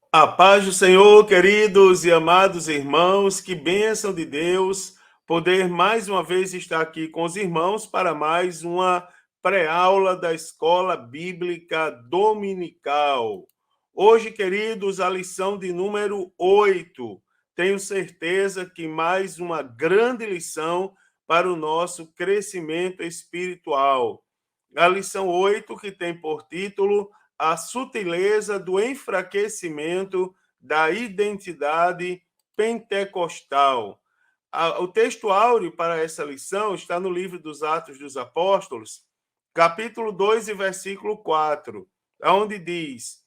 A paz do Senhor, queridos e amados irmãos, que bênção de Deus poder mais uma vez estar aqui com os irmãos para mais uma pré-aula da Escola Bíblica Dominical. Hoje, queridos, a lição de número 8. Tenho certeza que mais uma grande lição para o nosso crescimento espiritual. A lição 8, que tem por título a sutileza do enfraquecimento da identidade pentecostal. O texto áureo para essa lição está no livro dos Atos dos Apóstolos, capítulo 2 e versículo 4, onde diz: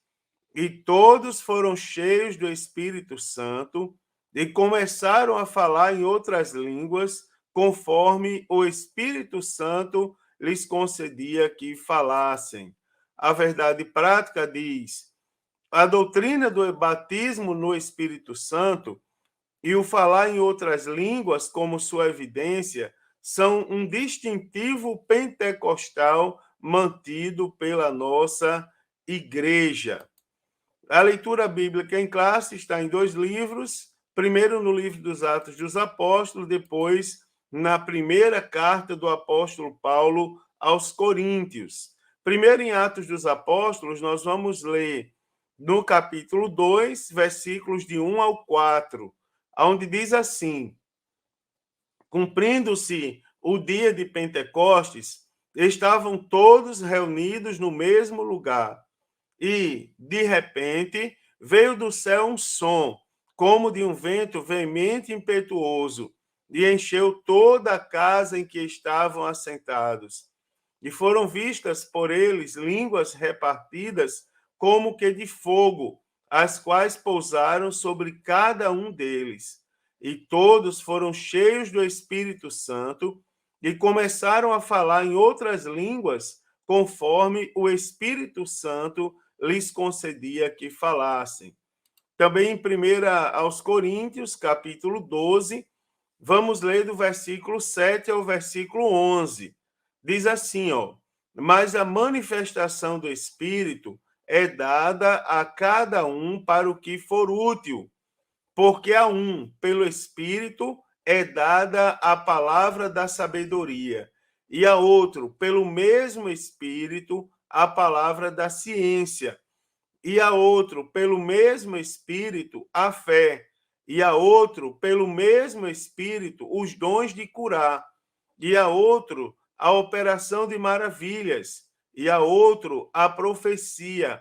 E todos foram cheios do Espírito Santo e começaram a falar em outras línguas, conforme o Espírito Santo lhes concedia que falassem. A verdade prática diz: a doutrina do batismo no Espírito Santo e o falar em outras línguas como sua evidência são um distintivo pentecostal mantido pela nossa igreja. A leitura bíblica em classe está em dois livros, primeiro no livro dos Atos dos Apóstolos, depois na primeira carta do apóstolo Paulo aos Coríntios. Primeiro em Atos dos Apóstolos, nós vamos ler no capítulo 2, versículos de 1 ao 4, onde diz assim: Cumprindo-se o dia de Pentecostes, estavam todos reunidos no mesmo lugar. E, de repente, veio do céu um som, como de um vento veemente e impetuoso, e encheu toda a casa em que estavam assentados. E foram vistas por eles línguas repartidas como que de fogo, as quais pousaram sobre cada um deles. E todos foram cheios do Espírito Santo e começaram a falar em outras línguas, conforme o Espírito Santo lhes concedia que falassem. Também em 1 aos Coríntios, capítulo 12, vamos ler do versículo 7 ao versículo 11. Diz assim, ó: Mas a manifestação do Espírito é dada a cada um para o que for útil, porque a um, pelo Espírito, é dada a palavra da sabedoria, e a outro, pelo mesmo Espírito, a palavra da ciência, e a outro, pelo mesmo Espírito, a fé, e a outro, pelo mesmo Espírito, os dons de curar, e a outro, a operação de maravilhas, e a outro, a profecia,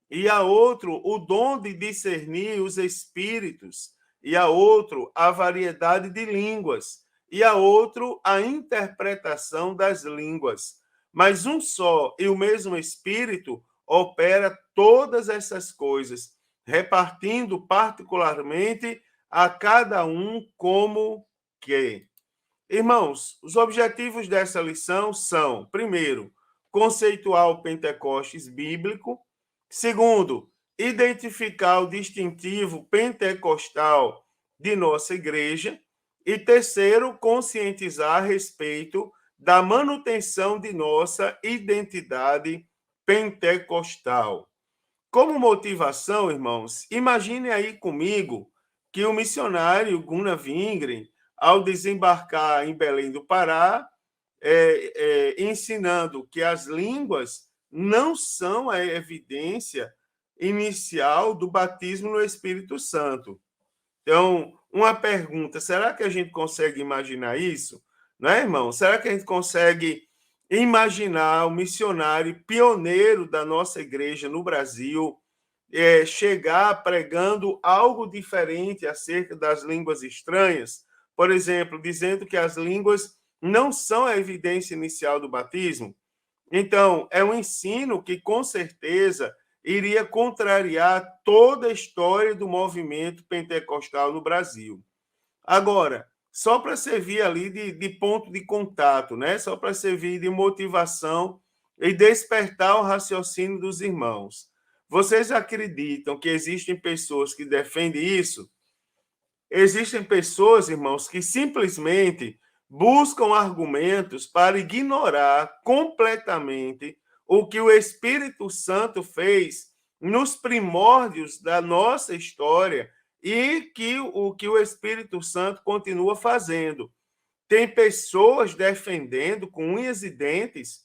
e a outro, o dom de discernir os espíritos, e a outro, a variedade de línguas, e a outro, a interpretação das línguas. Mas um só e o mesmo Espírito opera todas essas coisas, repartindo particularmente a cada um como quer. Irmãos, os objetivos dessa lição são, primeiro, conceituar o Pentecostes bíblico; segundo, identificar o distintivo pentecostal de nossa igreja; e terceiro, conscientizar a respeito da manutenção de nossa identidade pentecostal. Como motivação, irmãos, imagine aí comigo que o missionário Gunnar Wingren, ao desembarcar em Belém do Pará, ensinando que as línguas não são a evidência inicial do batismo no Espírito Santo. Então, uma pergunta: será que a gente consegue imaginar isso? Não é, irmão? Será que a gente consegue imaginar o missionário pioneiro da nossa igreja no Brasil chegar pregando algo diferente acerca das línguas estranhas? Por exemplo, dizendo que as línguas não são a evidência inicial do batismo? Então, é um ensino que, com certeza, iria contrariar toda a história do movimento pentecostal no Brasil. Agora, só para servir ali de ponto de contato, né? Só para servir de motivação e despertar o raciocínio dos irmãos. Vocês acreditam que existem pessoas que defendem isso? Existem pessoas, irmãos, que simplesmente buscam argumentos para ignorar completamente o que o Espírito Santo fez nos primórdios da nossa história e que o Espírito Santo continua fazendo. Tem pessoas defendendo com unhas e dentes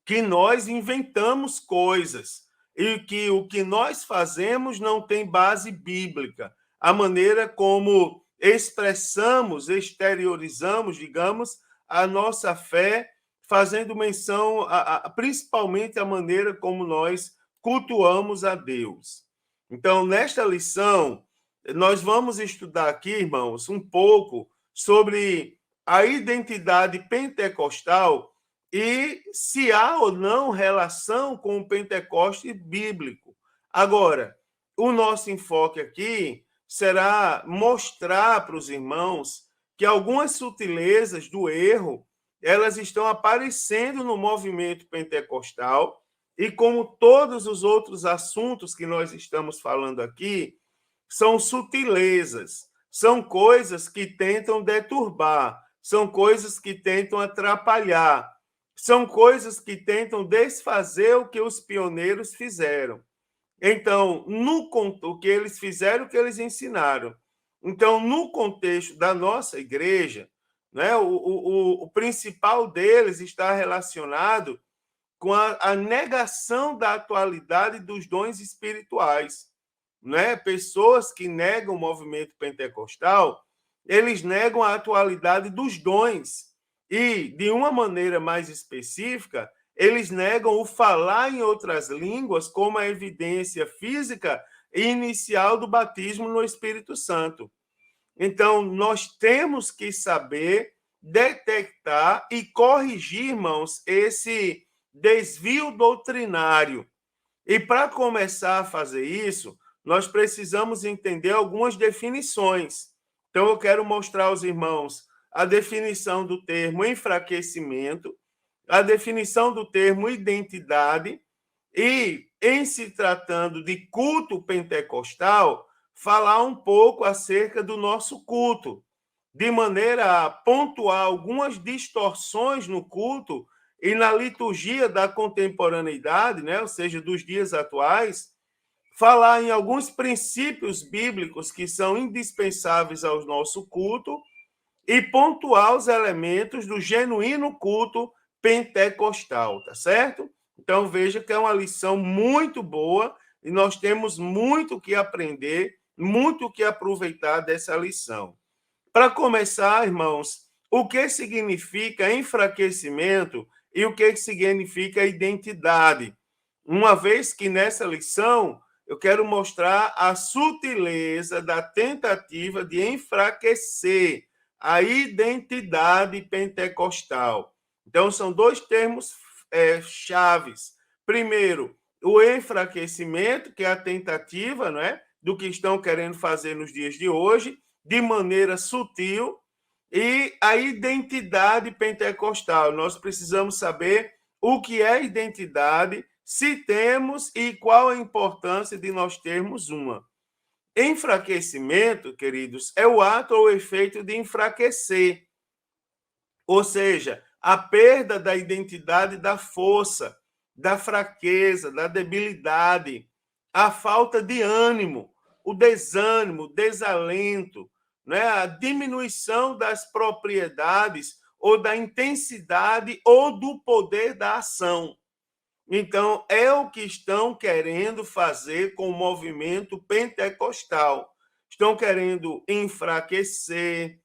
que nós inventamos coisas e que o que nós fazemos não tem base bíblica. A maneira como expressamos, exteriorizamos, digamos, a nossa fé, fazendo menção principalmente à maneira como nós cultuamos a Deus. Então, nesta lição, nós vamos estudar aqui, irmãos, um pouco sobre a identidade pentecostal e se há ou não relação com o Pentecoste bíblico. Agora, o nosso enfoque aqui será mostrar para os irmãos que algumas sutilezas do erro, elas estão aparecendo no movimento pentecostal e como todos os outros assuntos que nós estamos falando aqui, são sutilezas, são coisas que tentam deturbar, são coisas que tentam atrapalhar, são coisas que tentam desfazer o que os pioneiros fizeram. Então, o que eles fizeram, o que eles ensinaram. Então, no contexto da nossa igreja, né, o principal deles está relacionado com a negação da atualidade dos dons espirituais. Né? Pessoas que negam o movimento pentecostal, eles negam a atualidade dos dons. E, de uma maneira mais específica, eles negam o falar em outras línguas como a evidência física e inicial do batismo no Espírito Santo. Então, nós temos que saber detectar e corrigir, irmãos, esse desvio doutrinário. E para começar a fazer isso, nós precisamos entender algumas definições. Então, eu quero mostrar aos irmãos a definição do termo enfraquecimento, a definição do termo identidade e, em se tratando de culto pentecostal, falar um pouco acerca do nosso culto, de maneira a pontuar algumas distorções no culto e na liturgia da contemporaneidade, né, ou seja, dos dias atuais, falar em alguns princípios bíblicos que são indispensáveis ao nosso culto e pontuar os elementos do genuíno culto pentecostal, tá certo? Então veja que é uma lição muito boa e nós temos muito que aprender, muito que aproveitar dessa lição. Para começar, irmãos, o que significa enfraquecimento e o que significa identidade? Uma vez que nessa lição eu quero mostrar a sutileza da tentativa de enfraquecer a identidade pentecostal. Então, são dois termos chaves. Primeiro, o enfraquecimento, que é a tentativa, não é, do que estão querendo fazer nos dias de hoje, de maneira sutil, e a identidade pentecostal. Nós precisamos saber o que é identidade, se temos e qual a importância de nós termos uma. Enfraquecimento, queridos, é o ato ou efeito de enfraquecer, ou seja, a perda da identidade da força, da fraqueza, da debilidade, a falta de ânimo, o desânimo, o desalento, né? A diminuição das propriedades ou da intensidade ou do poder da ação. Então, é o que estão querendo fazer com o movimento pentecostal. Estão querendo enfraquecer,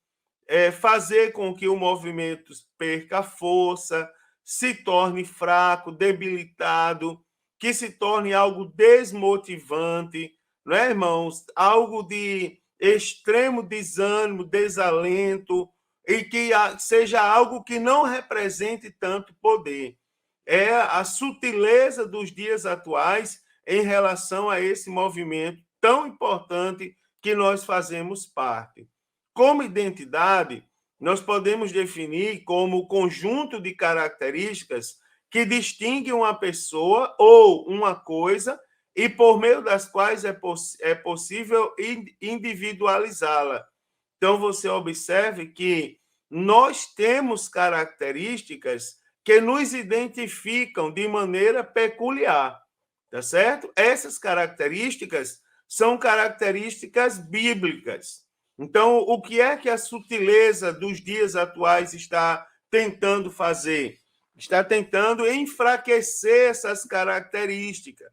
fazer com que o movimento perca força, se torne fraco, debilitado, que se torne algo desmotivante, não é, irmãos? Algo de extremo desânimo, desalento, e que seja algo que não represente tanto poder. É a sutileza dos dias atuais em relação a esse movimento tão importante que nós fazemos parte. Como identidade, nós podemos definir como o conjunto de características que distinguem uma pessoa ou uma coisa e por meio das quais é possível individualizá-la. Então, você observe que nós temos características que nos identificam de maneira peculiar. tá certo? Essas características são características bíblicas. Então, o que é que a sutileza dos dias atuais está tentando fazer? Está tentando enfraquecer essas características.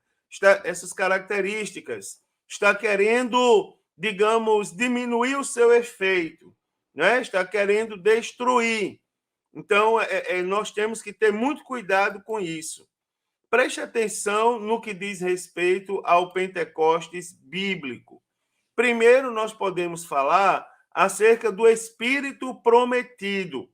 Está querendo, digamos, diminuir o seu efeito, né? Está querendo destruir. Então, nós temos que ter muito cuidado com isso. Preste atenção no que diz respeito ao Pentecostes bíblico. Primeiro, nós podemos falar acerca do Espírito prometido.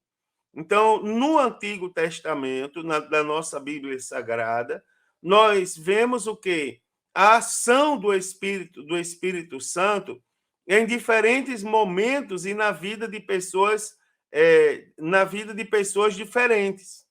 Então, no Antigo Testamento, da nossa Bíblia Sagrada, nós vemos o quê? A ação do Espírito Santo em diferentes momentos e na vida de pessoas, diferentes.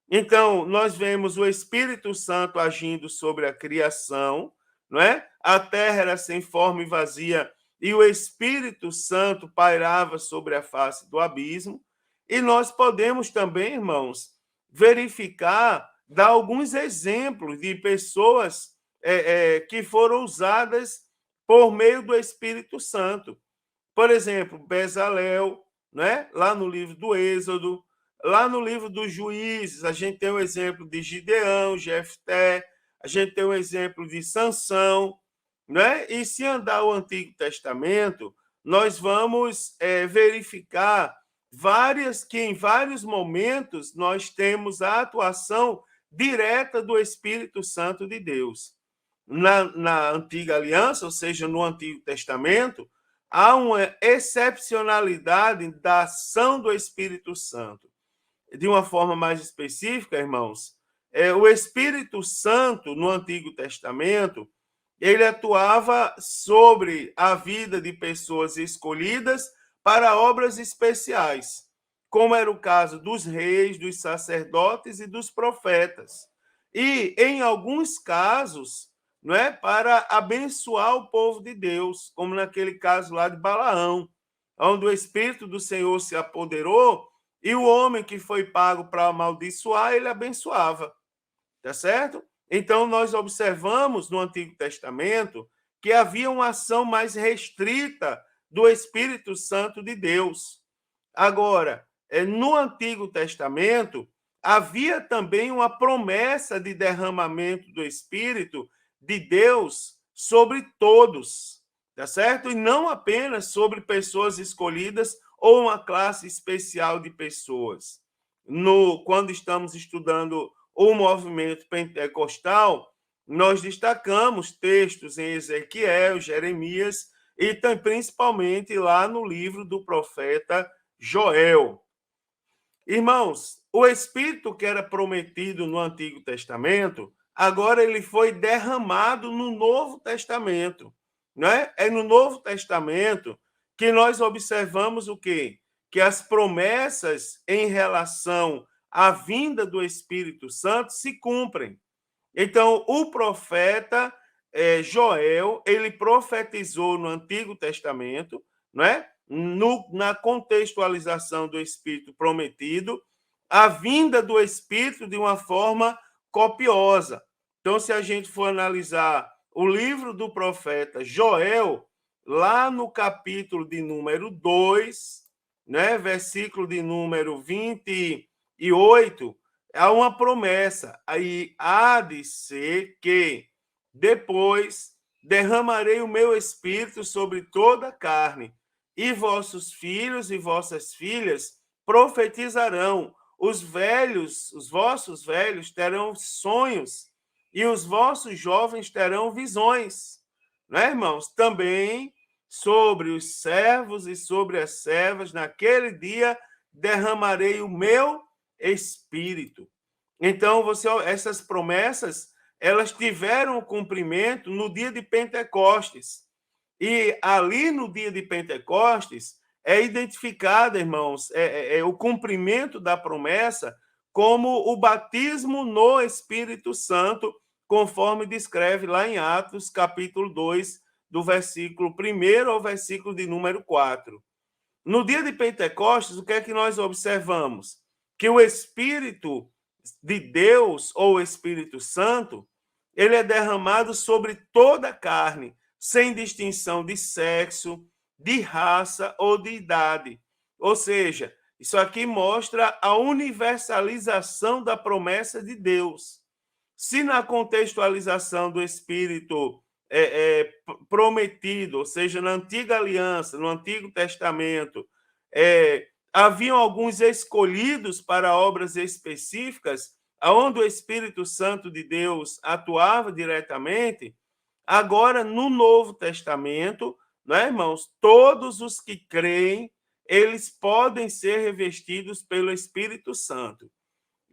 Então, nós vemos o Espírito Santo agindo sobre a criação, não é? A terra era sem forma e vazia, e o Espírito Santo pairava sobre a face do abismo. E nós podemos também, irmãos, verificar, dar alguns exemplos de pessoas que foram usadas por meio do Espírito Santo. Por exemplo, Bezalel, né? Lá no livro do Êxodo, lá no livro dos Juízes, a gente tem o exemplo de Gideão, Jefté, a gente tem o exemplo de Sansão, né? E se andar o Antigo Testamento, nós vamos verificar que em vários momentos nós temos a atuação direta do Espírito Santo de Deus. Na Antiga Aliança, ou seja, no Antigo Testamento, há uma excepcionalidade da ação do Espírito Santo. De uma forma mais específica, irmãos, o Espírito Santo, no Antigo Testamento, ele atuava sobre a vida de pessoas escolhidas para obras especiais, como era o caso dos reis, dos sacerdotes e dos profetas. E, em alguns casos, não é, para abençoar o povo de Deus, como naquele caso lá de Balaão, onde o Espírito do Senhor se apoderou e o homem que foi pago para amaldiçoar, ele abençoava. Tá certo? Então, nós observamos no Antigo Testamento que havia uma ação mais restrita do Espírito Santo de Deus. Agora, no Antigo Testamento, havia também uma promessa de derramamento do Espírito de Deus sobre todos, tá certo? E não apenas sobre pessoas escolhidas ou uma classe especial de pessoas. Quando estamos estudando o movimento pentecostal, nós destacamos textos em Ezequiel, Jeremias e principalmente lá no livro do profeta Joel. Irmãos, o Espírito que era prometido no Antigo Testamento, agora ele foi derramado no Novo Testamento. Não é? É no Novo Testamento que nós observamos o quê? Que as promessas em relação à vinda do Espírito Santo se cumprem. Então, o profeta Joel, ele profetizou no Antigo Testamento, não é? Na contextualização do Espírito prometido, a vinda do Espírito de uma forma copiosa. Então, se a gente for analisar o livro do profeta Joel, lá no capítulo de número 2, né, versículo de número 28, há uma promessa. Aí há de ser que depois derramarei o meu espírito sobre toda a carne, e vossos filhos e vossas filhas profetizarão. Os vossos velhos terão sonhos, e os vossos jovens terão visões. Né, irmãos? Também sobre os servos e sobre as servas, naquele dia derramarei o meu espírito. Então, essas promessas, elas tiveram cumprimento no dia de Pentecostes. E ali no dia de Pentecostes é identificado, irmãos, o cumprimento da promessa como o batismo no Espírito Santo, conforme descreve lá em Atos, capítulo 2, do versículo 1 ao versículo de número 4. No dia de Pentecostes, o que é que nós observamos? Que o Espírito de Deus, ou o Espírito Santo, ele é derramado sobre toda a carne, sem distinção de sexo, de raça ou de idade. Ou seja, isso aqui mostra a universalização da promessa de Deus. Se na contextualização do Espírito prometido, ou seja, na antiga aliança, no Antigo Testamento, haviam alguns escolhidos para obras específicas, onde o Espírito Santo de Deus atuava diretamente, agora no Novo Testamento, né, irmãos, todos os que creem, eles podem ser revestidos pelo Espírito Santo.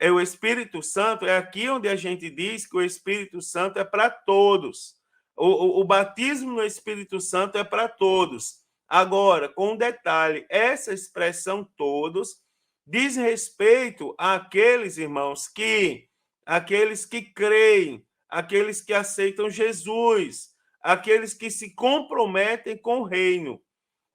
O Espírito Santo é aqui onde a gente diz que o Espírito Santo é para todos. O batismo no Espírito Santo é para todos. Agora, com um detalhe, essa expressão todos diz respeito àqueles irmãos aqueles que creem, aqueles que aceitam Jesus, aqueles que se comprometem com o reino.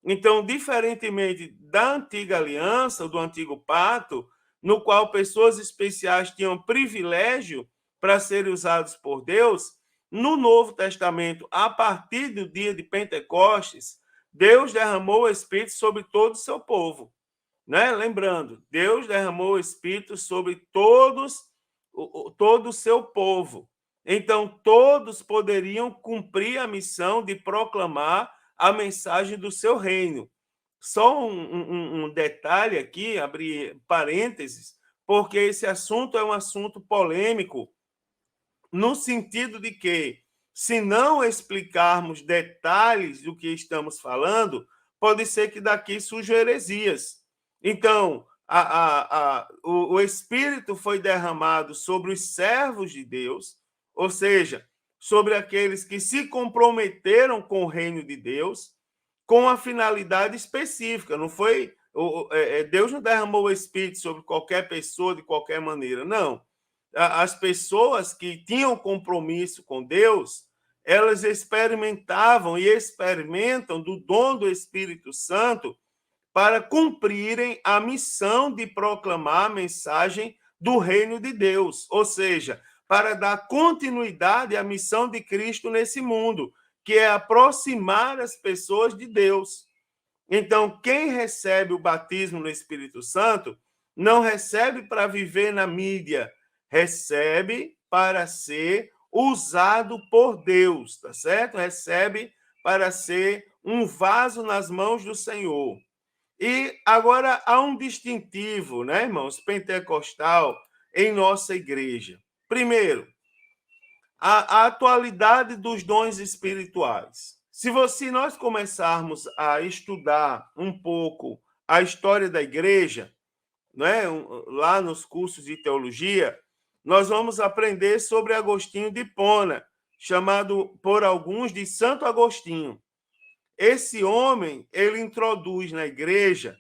Então, diferentemente da antiga aliança, do antigo pacto, no qual pessoas especiais tinham privilégio para serem usados por Deus, no Novo Testamento, a partir do dia de Pentecostes, Deus derramou o Espírito sobre todo o seu povo. Né? Lembrando, Deus derramou o Espírito sobre todo o seu povo. Então, todos poderiam cumprir a missão de proclamar a mensagem do seu reino. Só um detalhe aqui, abrir parênteses, porque esse assunto é um assunto polêmico, no sentido de que, se não explicarmos detalhes do que estamos falando, pode ser que daqui surjam heresias. Então, o Espírito foi derramado sobre os servos de Deus, ou seja, sobre aqueles que se comprometeram com o reino de Deus, com a finalidade específica. Não foi Deus não derramou o Espírito sobre qualquer pessoa de qualquer maneira, não. As pessoas que tinham compromisso com Deus, elas experimentavam e experimentam do dom do Espírito Santo para cumprirem a missão de proclamar a mensagem do reino de Deus, ou seja, para dar continuidade à missão de Cristo nesse mundo, que é aproximar as pessoas de Deus. Então, quem recebe o batismo no Espírito Santo não recebe para viver na mídia, recebe para ser usado por Deus, tá certo? Recebe para ser um vaso nas mãos do Senhor. E agora há um distintivo, né, irmãos, pentecostal em nossa igreja. Primeiro, a atualidade dos dons espirituais. Se nós começarmos a estudar um pouco a história da igreja, né, lá nos cursos de teologia, nós vamos aprender sobre Agostinho de Hipona, chamado por alguns de Santo Agostinho. Esse homem, ele introduz na igreja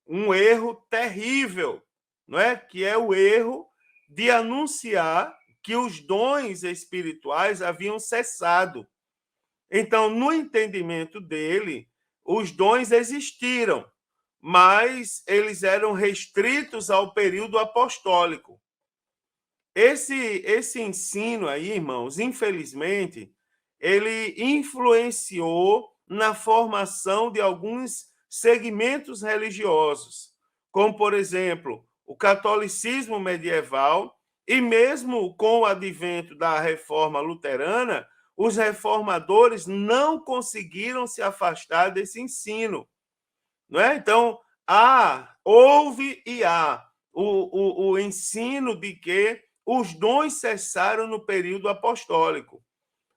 um erro terrível, não é? Que é o erro de anunciar que os dons espirituais haviam cessado. Então, no entendimento dele, os dons existiram, mas eles eram restritos ao período apostólico. Esse ensino aí, irmãos, infelizmente, ele influenciou na formação de alguns segmentos religiosos, como, por exemplo, o catolicismo medieval, e mesmo com o advento da reforma luterana, os reformadores não conseguiram se afastar desse ensino. Não é? Então, houve e há o ensino de que os dons cessaram no período apostólico.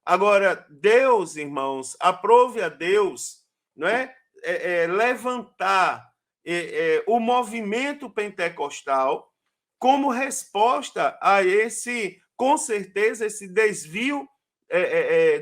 Agora, Deus, irmãos, aprove a Deus, não é? Levantar o movimento pentecostal como resposta a esse, com certeza, esse desvio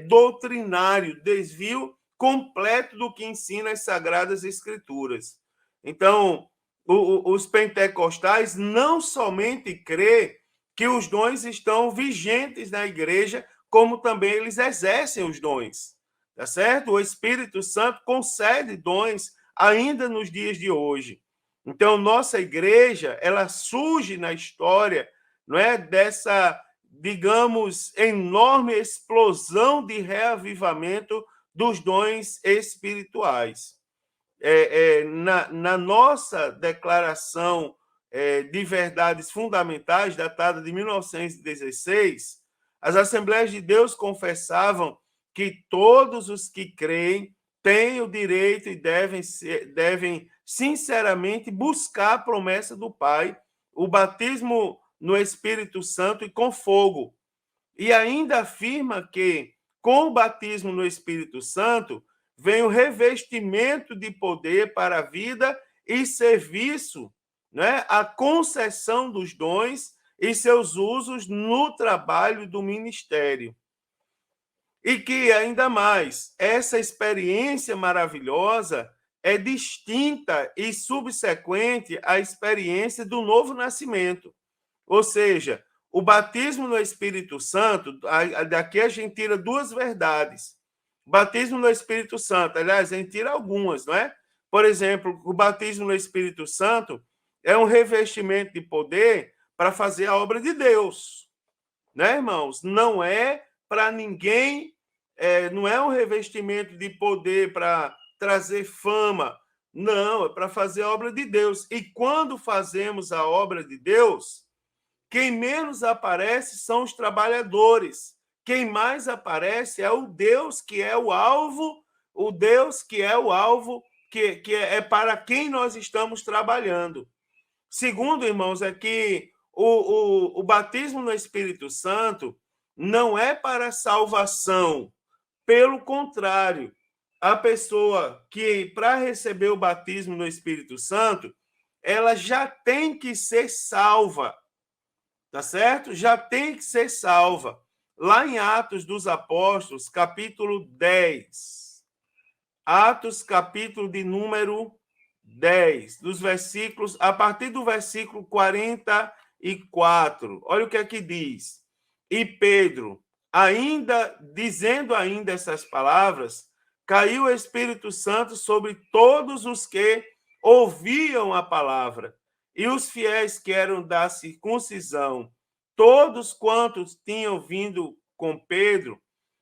doutrinário, desvio completo do que ensina as Sagradas Escrituras. Então, os pentecostais não somente crêem que os dons estão vigentes na igreja, como também eles exercem os dons, tá certo? O Espírito Santo concede dons ainda nos dias de hoje. Então, nossa igreja, ela surge na história, não é, digamos, enorme explosão de reavivamento dos dons espirituais. Na nossa declaração de verdades fundamentais, datada de 1916, as Assembleias de Deus confessavam que todos os que creem têm o direito e devem sinceramente buscar a promessa do Pai, o batismo no Espírito Santo e com fogo. E ainda afirma que, com o batismo no Espírito Santo, vem o revestimento de poder para a vida e serviço, né? A concessão dos dons e seus usos no trabalho do ministério. E que, ainda mais, essa experiência maravilhosa é distinta e subsequente à experiência do novo nascimento. Ou seja, o batismo no Espírito Santo, daqui a gente tira duas verdades. Batismo no Espírito Santo, aliás, a gente tira algumas, não é? Por exemplo, o batismo no Espírito Santo é um revestimento de poder para fazer a obra de Deus, né, irmãos? Não é para ninguém, não é um revestimento de poder para trazer fama, não, é para fazer a obra de Deus. E quando fazemos a obra de Deus, quem menos aparece são os trabalhadores. Quem mais aparece é o Deus que é o alvo, o Deus que é o alvo, que é para quem nós estamos trabalhando. Segundo, irmãos, é que o batismo no Espírito Santo não é para salvação. Pelo contrário, a pessoa que, para receber o batismo no Espírito Santo, ela já tem que ser salva. Tá certo? Já tem que ser salva. Lá em Atos dos Apóstolos, capítulo 10. Atos, capítulo de número 10, dos versículos, a partir do versículo 44. Olha o que é que diz. E Pedro, dizendo ainda essas palavras, caiu o Espírito Santo sobre todos os que ouviam a palavra. E os fiéis que eram da circuncisão, todos quantos tinham vindo com Pedro,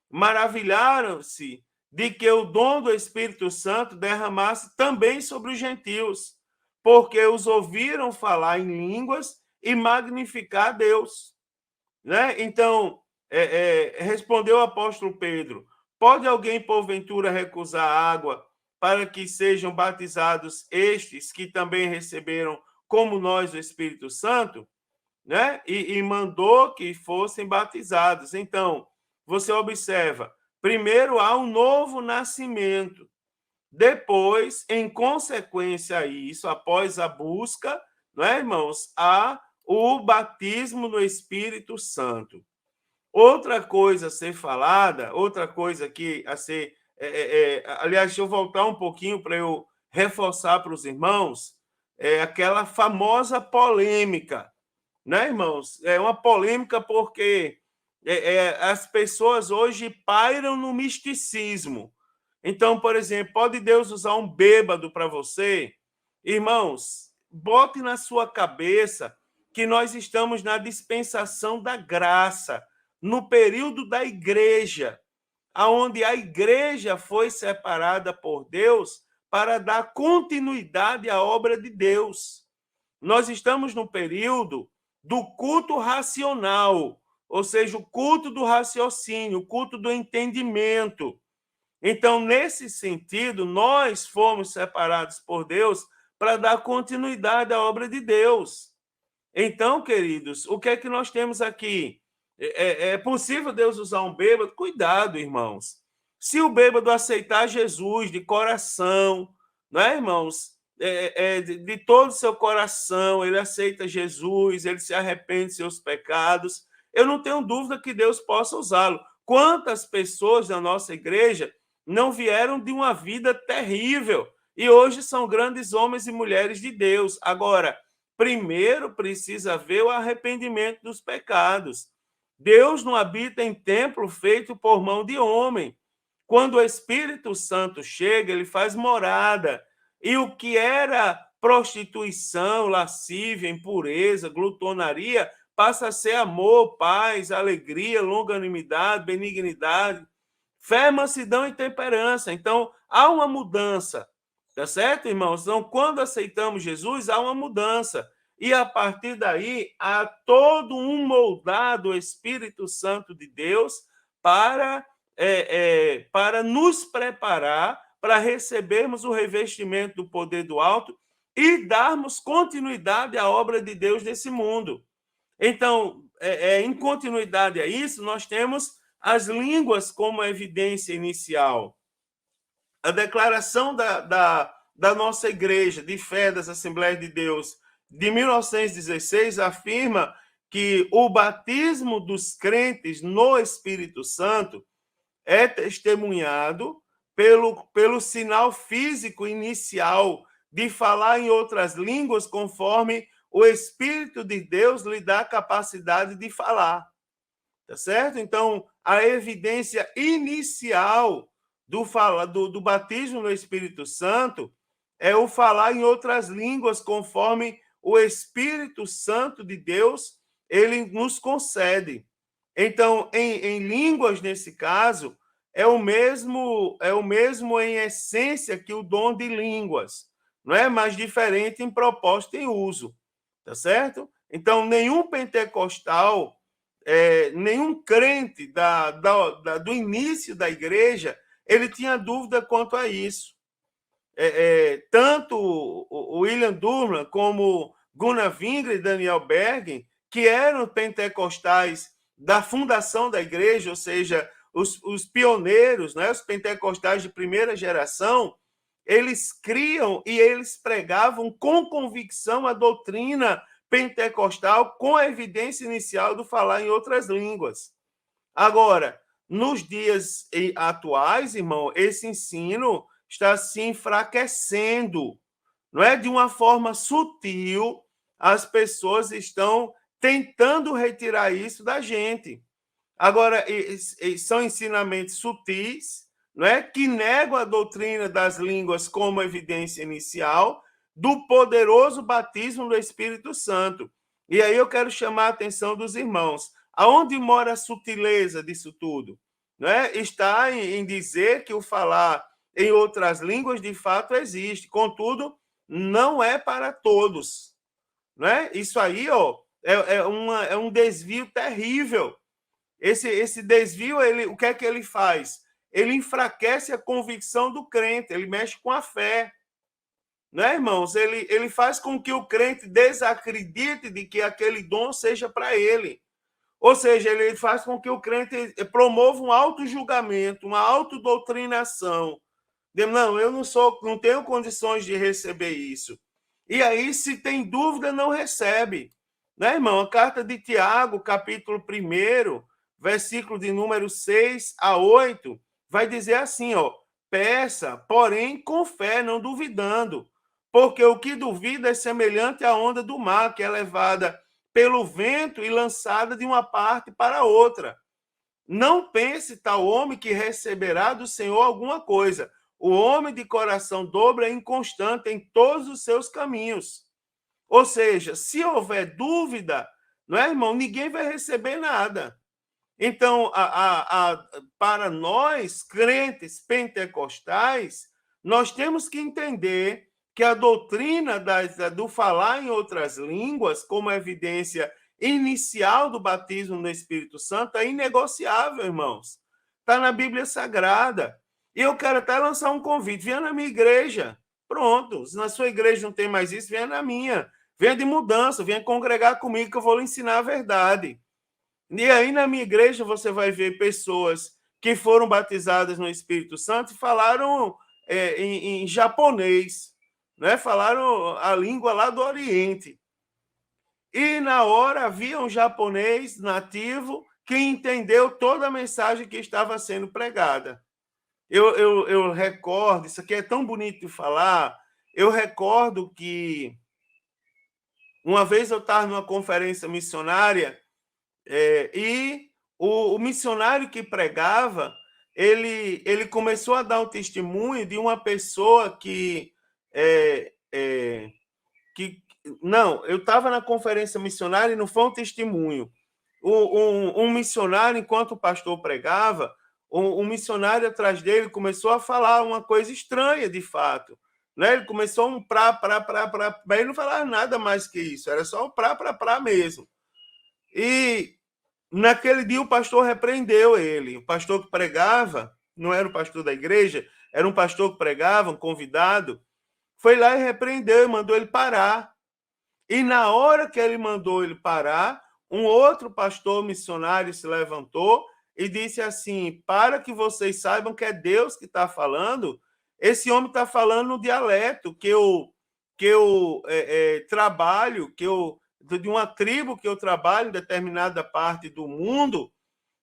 maravilharam-se de que o dom do Espírito Santo derramasse também sobre os gentios, porque os ouviram falar em línguas e magnificar a Deus. Né? Então, respondeu o apóstolo Pedro, pode alguém, porventura, recusar água para que sejam batizados estes que também receberam como nós o Espírito Santo, né? E mandou que fossem batizados. Então, você observa, primeiro há um novo nascimento, depois, em consequência a isso, após a busca, não é, irmãos, há o batismo no Espírito Santo. Outra coisa a ser falada, outra coisa que a ser... aliás, deixa eu voltar um pouquinho para eu reforçar para os irmãos aquela famosa polêmica, né, irmãos? É uma polêmica porque as pessoas hoje pairam no misticismo. Então, por exemplo, pode Deus usar um bêbado para você? Irmãos, bote na sua cabeça que nós estamos na dispensação da graça, no período da igreja, onde a igreja foi separada por Deus para dar continuidade à obra de Deus. Nós estamos no período do culto racional, ou seja, o culto do raciocínio, o culto do entendimento. Então, nesse sentido, nós fomos separados por Deus para dar continuidade à obra de Deus. Então, queridos, o que é que nós temos aqui? É possível Deus usar um bêbado? Cuidado, irmãos. Se o bêbado aceitar Jesus de coração, não é, irmãos? De todo o seu coração, ele aceita Jesus, ele se arrepende de seus pecados, eu não tenho dúvida que Deus possa usá-lo. Quantas pessoas da nossa igreja não vieram de uma vida terrível e hoje são grandes homens e mulheres de Deus? Agora, primeiro precisa ver o arrependimento dos pecados. Deus não habita em templo feito por mão de homem. Quando o Espírito Santo chega, ele faz morada. E o que era prostituição, lascívia, impureza, glutonaria, passa a ser amor, paz, alegria, longanimidade, benignidade, fé, mansidão e temperança. Então, há uma mudança, tá certo, irmãos? Então, quando aceitamos Jesus, há uma mudança. E a partir daí, há todo um moldar do Espírito Santo de Deus para nos preparar para recebermos o revestimento do poder do alto e darmos continuidade à obra de Deus nesse mundo. Então, em continuidade a isso, nós temos as línguas como evidência inicial. A declaração da nossa igreja de fé das Assembleias de Deus de 1916 afirma que o batismo dos crentes no Espírito Santo é testemunhado pelo sinal físico inicial de falar em outras línguas conforme o Espírito de Deus lhe dá a capacidade de falar. Tá certo? Então, a evidência inicial do batismo no Espírito Santo é o falar em outras línguas conforme o Espírito Santo de Deus ele nos concede. Então, em línguas, nesse caso, é o mesmo em essência que o dom de línguas, não é? Mas diferente em propósito e uso, tá certo? Então, nenhum pentecostal, nenhum crente do início da igreja, ele tinha dúvida quanto a isso. Tanto o William Durham como Gunnar Wingre e Daniel Bergen, que eram pentecostais da fundação da igreja, ou seja, os pioneiros, né, os pentecostais de primeira geração, eles criam e eles pregavam com convicção a doutrina pentecostal com a evidência inicial do falar em outras línguas. Agora, nos dias atuais, irmão, esse ensino está se enfraquecendo, não é? De uma forma sutil, as pessoas estão tentando retirar isso da gente. Agora, são ensinamentos sutis, não é? Que negam a doutrina das línguas como evidência inicial do poderoso batismo do Espírito Santo. E aí eu quero chamar a atenção dos irmãos. Aonde mora a sutileza disso tudo? Não é? Está em dizer que o falar em outras línguas de fato existe, contudo, não é para todos. Não é? Isso aí é um desvio terrível. Esse desvio, o que é que ele faz? Ele enfraquece a convicção do crente, ele mexe com a fé. Né, irmãos? Ele faz com que o crente desacredite de que aquele dom seja para ele. Ou seja, ele faz com que o crente promova um auto-julgamento, uma autodoutrinação. Não, eu não tenho condições de receber isso. E aí, se tem dúvida, não recebe. Né, irmão? A carta de Tiago, capítulo 1, versículo de número 6 a 8, vai dizer assim, ó, peça, porém com fé, não duvidando, porque o que duvida é semelhante à onda do mar, que é levada pelo vento e lançada de uma parte para outra. Não pense tal homem que receberá do Senhor alguma coisa. O homem de coração dobre é inconstante em todos os seus caminhos. Ou seja, se houver dúvida, não é, irmão? Ninguém vai receber nada. Então, para nós, crentes pentecostais, nós temos que entender que a doutrina do falar em outras línguas, como evidência inicial do batismo no Espírito Santo, é inegociável, irmãos. Está na Bíblia Sagrada. E eu quero até lançar um convite. Venha na minha igreja. Pronto. Se na sua igreja não tem mais isso, venha na minha. Venha de mudança, venha congregar comigo que eu vou lhe ensinar a verdade. E aí, na minha igreja, você vai ver pessoas que foram batizadas no Espírito Santo e falaram em japonês, né? Falaram a língua lá do Oriente. E, na hora, havia um japonês nativo que entendeu toda a mensagem que estava sendo pregada. Eu recordo, isso aqui é tão bonito de falar, eu recordo que uma vez eu estava numa conferência missionária e o missionário que pregava, ele começou a dar o testemunho de uma pessoa que Não, eu estava na conferência missionária e não foi um testemunho. Um missionário, enquanto o pastor pregava, um missionário atrás dele começou a falar uma coisa estranha, de fato. Né? Ele começou um pra, mas ele não falava nada mais que isso, era só um pra mesmo. E naquele dia o pastor repreendeu ele. O pastor que pregava, não era o pastor da igreja, era um pastor que pregava, um convidado, foi lá e repreendeu e mandou ele parar. E na hora que ele mandou ele parar, um outro pastor missionário se levantou e disse assim: para que vocês saibam que é Deus que está falando, esse homem está falando no dialeto que eu trabalho, de uma tribo que eu trabalho em determinada parte do mundo,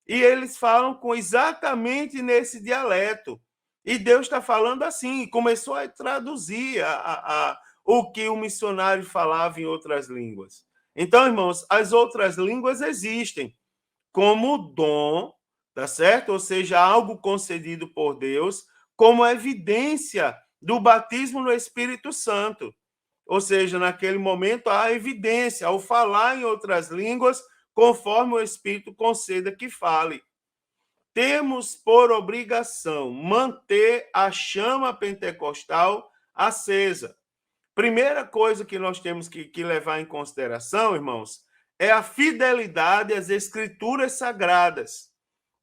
e eles falam com exatamente nesse dialeto. E Deus está falando assim, e começou a traduzir o que o missionário falava em outras línguas. Então, irmãos, as outras línguas existem como dom, tá certo? Ou seja, algo concedido por Deus, como evidência do batismo no Espírito Santo. Ou seja, naquele momento há evidência, ao falar em outras línguas, conforme o Espírito conceda que fale. Temos por obrigação manter a chama pentecostal acesa. Primeira coisa que nós temos que levar em consideração, irmãos, é a fidelidade às escrituras sagradas.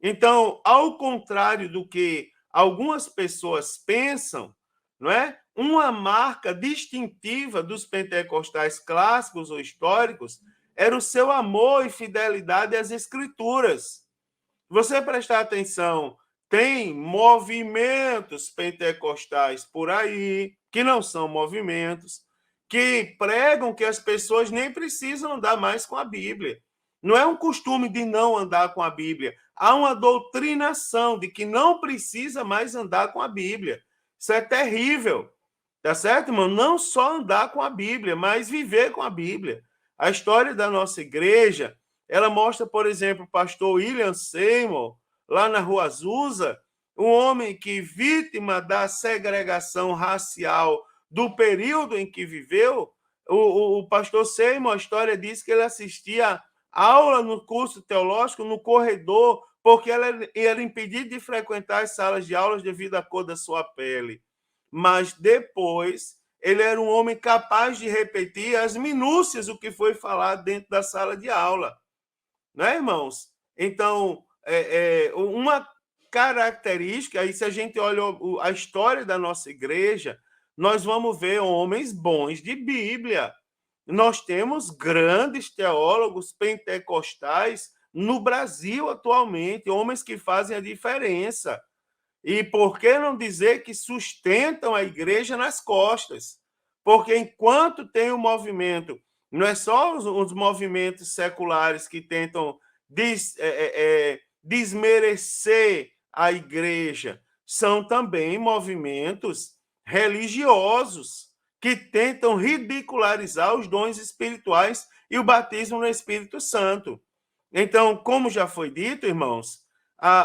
Então, ao contrário do que algumas pessoas pensam, não é? Uma marca distintiva dos pentecostais clássicos ou históricos era o seu amor e fidelidade às escrituras. Você prestar atenção, tem movimentos pentecostais por aí, que não são movimentos, que pregam que as pessoas nem precisam andar mais com a Bíblia. Não é um costume de não andar com a Bíblia. Há uma doutrinação de que não precisa mais andar com a Bíblia. Isso é terrível. Tá certo, irmão? Não só andar com a Bíblia, mas viver com a Bíblia. A história da nossa igreja, ela mostra, por exemplo, o pastor William Seymour, lá na Rua Azusa, um homem que, vítima da segregação racial do período em que viveu, o pastor Seymour, a história diz que ele assistia aula no curso teológico no corredor, porque ele era impedido de frequentar as salas de aulas devido à cor da sua pele. Mas depois ele era um homem capaz de repetir as minúcias do que foi falado dentro da sala de aula. Né, irmãos? Então, uma característica, aí se a gente olha a história da nossa igreja, nós vamos ver homens bons de Bíblia. Nós temos grandes teólogos pentecostais no Brasil atualmente, homens que fazem a diferença. E por que não dizer que sustentam a igreja nas costas? Porque enquanto tem o movimento, não é só os movimentos seculares que tentam desmerecer a igreja, são também movimentos religiosos que tentam ridicularizar os dons espirituais e o batismo no Espírito Santo. Então, como já foi dito, irmãos,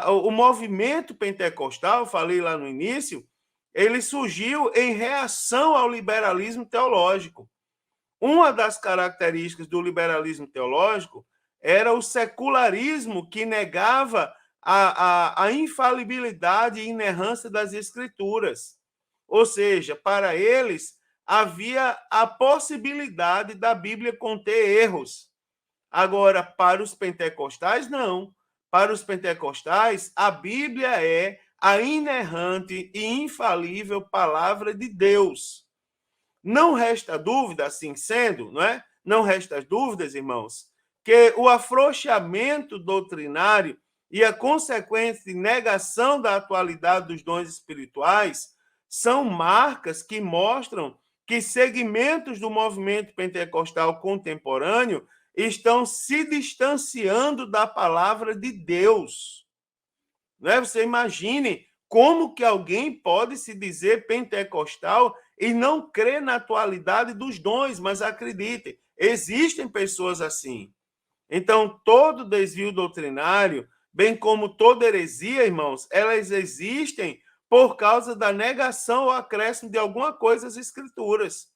o movimento pentecostal, falei lá no início, ele surgiu em reação ao liberalismo teológico. Uma das características do liberalismo teológico era o secularismo que negava a infalibilidade e inerrância das escrituras. Ou seja, para eles havia a possibilidade da Bíblia conter erros. Agora, para os pentecostais, não. Para os pentecostais, a Bíblia é a inerrante e infalível palavra de Deus. Não resta dúvida, assim sendo, não é? Não resta dúvidas, irmãos, que o afrouxamento doutrinário e a consequente negação da atualidade dos dons espirituais são marcas que mostram que segmentos do movimento pentecostal contemporâneo estão se distanciando da palavra de Deus. Não é? Você imagine como que alguém pode se dizer pentecostal e não crer na atualidade dos dons, mas acredite, existem pessoas assim. Então, todo desvio doutrinário, bem como toda heresia, irmãos, elas existem por causa da negação ou acréscimo de alguma coisa às escrituras.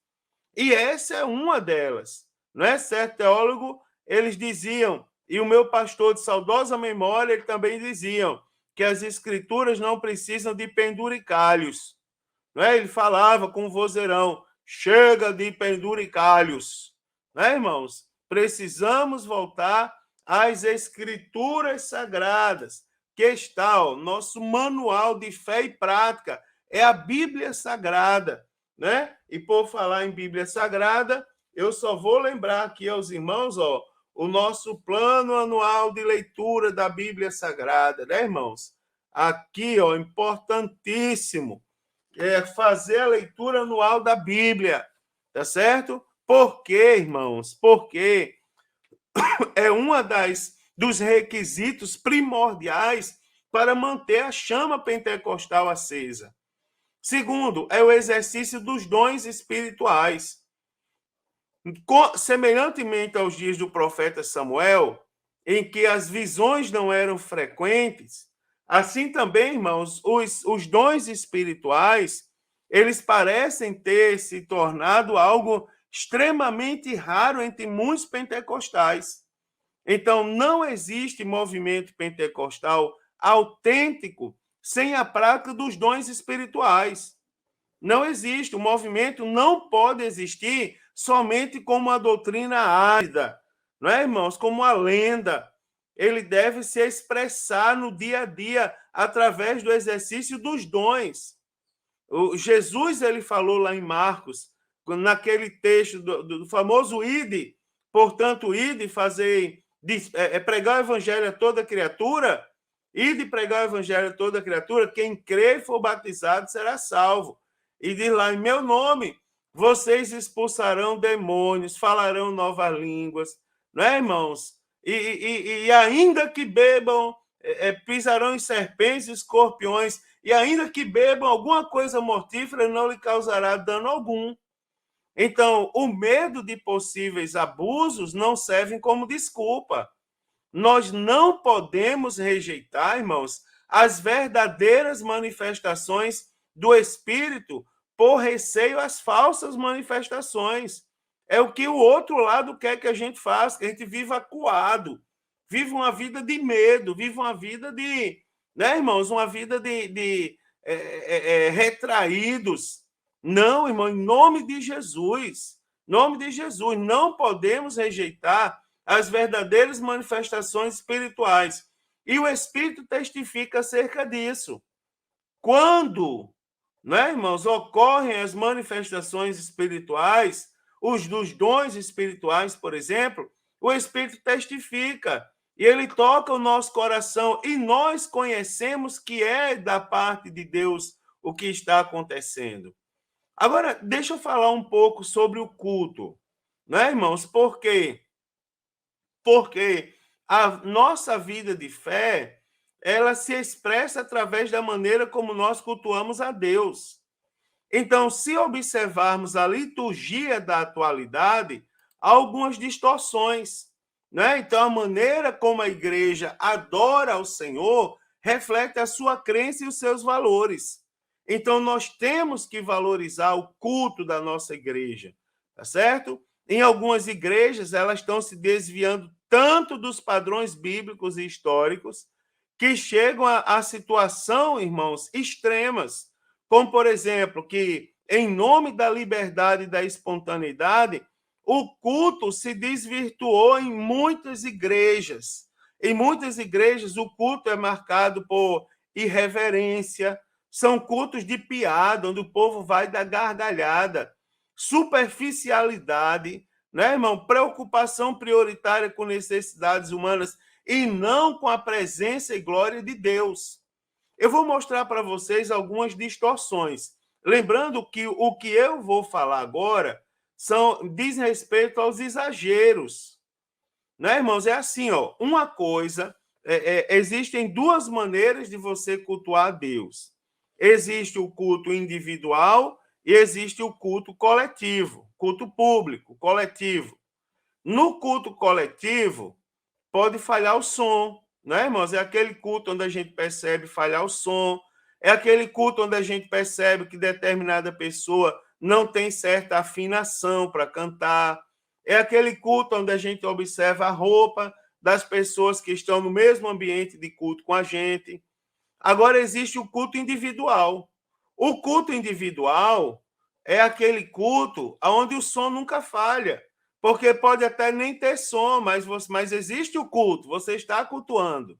E essa é uma delas. Não é? Certo teólogo, eles diziam, e o meu pastor de saudosa memória, ele também diziam, que as escrituras não precisam de penduricalhos. Não é? Ele falava com o vozeirão, chega de penduricalhos. Não é, irmãos? Precisamos voltar às escrituras sagradas, que está, o nosso manual de fé e prática, é a Bíblia Sagrada. Né? E por falar em Bíblia Sagrada, eu só vou lembrar aqui aos irmãos, o nosso plano anual de leitura da Bíblia Sagrada, né, irmãos? Aqui, importantíssimo, fazer a leitura anual da Bíblia, tá certo? Por quê, irmãos? Porque é uma dos requisitos primordiais para manter a chama pentecostal acesa. Segundo, é o exercício dos dons espirituais. Semelhantemente aos dias do profeta Samuel, em que as visões não eram frequentes, assim também, irmãos, os dons espirituais, eles parecem ter se tornado algo extremamente raro entre muitos pentecostais. Então, não existe movimento pentecostal autêntico sem a prática dos dons espirituais. Não existe. O movimento não pode existir somente como uma doutrina árida, não é, irmãos? Como uma lenda. Ele deve se expressar no dia a dia através do exercício dos dons. Jesus, ele falou lá em Marcos, naquele texto do famoso ide, portanto, ide fazer, pregar o evangelho a toda criatura, ide pregar o evangelho a toda criatura, quem crer e for batizado será salvo. E diz lá, em meu nome, vocês expulsarão demônios, falarão novas línguas, não é, irmãos? E ainda que bebam, pisarão em serpentes e escorpiões, e ainda que bebam alguma coisa mortífera, não lhe causará dano algum. Então, o medo de possíveis abusos não serve como desculpa. Nós não podemos rejeitar, irmãos, as verdadeiras manifestações do Espírito por receio às falsas manifestações. É o que o outro lado quer que a gente faça, que a gente viva acuado, viva uma vida de medo, viva uma vida de, né, irmãos, uma vida de retraídos. Não, irmão, em nome de Jesus, não podemos rejeitar as verdadeiras manifestações espirituais. E o Espírito testifica acerca disso. Quando, né, irmãos, ocorrem as manifestações espirituais, os dos dons espirituais, por exemplo, o Espírito testifica e ele toca o nosso coração e nós conhecemos que é da parte de Deus o que está acontecendo. Agora, deixa eu falar um pouco sobre o culto, né, irmãos? Por quê? Porque a nossa vida de fé, ela se expressa através da maneira como nós cultuamos a Deus. Então, se observarmos a liturgia da atualidade, há algumas distorções, né? Então, a maneira como a igreja adora ao Senhor reflete a sua crença e os seus valores. Então, nós temos que valorizar o culto da nossa igreja, tá certo? Em algumas igrejas, elas estão se desviando tanto dos padrões bíblicos e históricos que chegam a situação, irmãos, extremas, como, por exemplo, que, em nome da liberdade e da espontaneidade, o culto se desvirtuou em muitas igrejas. Em muitas igrejas, o culto é marcado por irreverência, são cultos de piada, onde o povo vai dar gargalhada, superficialidade, né, irmão? Preocupação prioritária com necessidades humanas e não com a presença e glória de Deus. Eu vou mostrar para vocês algumas distorções. Lembrando que o que eu vou falar agora diz respeito aos exageros. Né, irmãos? É assim, uma coisa, existem duas maneiras de você cultuar a Deus. Existe o culto individual e existe o culto coletivo, culto público, coletivo. No culto coletivo, pode falhar o som, né, irmãos? É aquele culto onde a gente percebe falhar o som, é aquele culto onde a gente percebe que determinada pessoa não tem certa afinação para cantar. É aquele culto onde a gente observa a roupa das pessoas que estão no mesmo ambiente de culto com a gente. Agora, existe o culto individual. O culto individual é aquele culto onde o som nunca falha, porque pode até nem ter som, mas existe o culto, você está cultuando.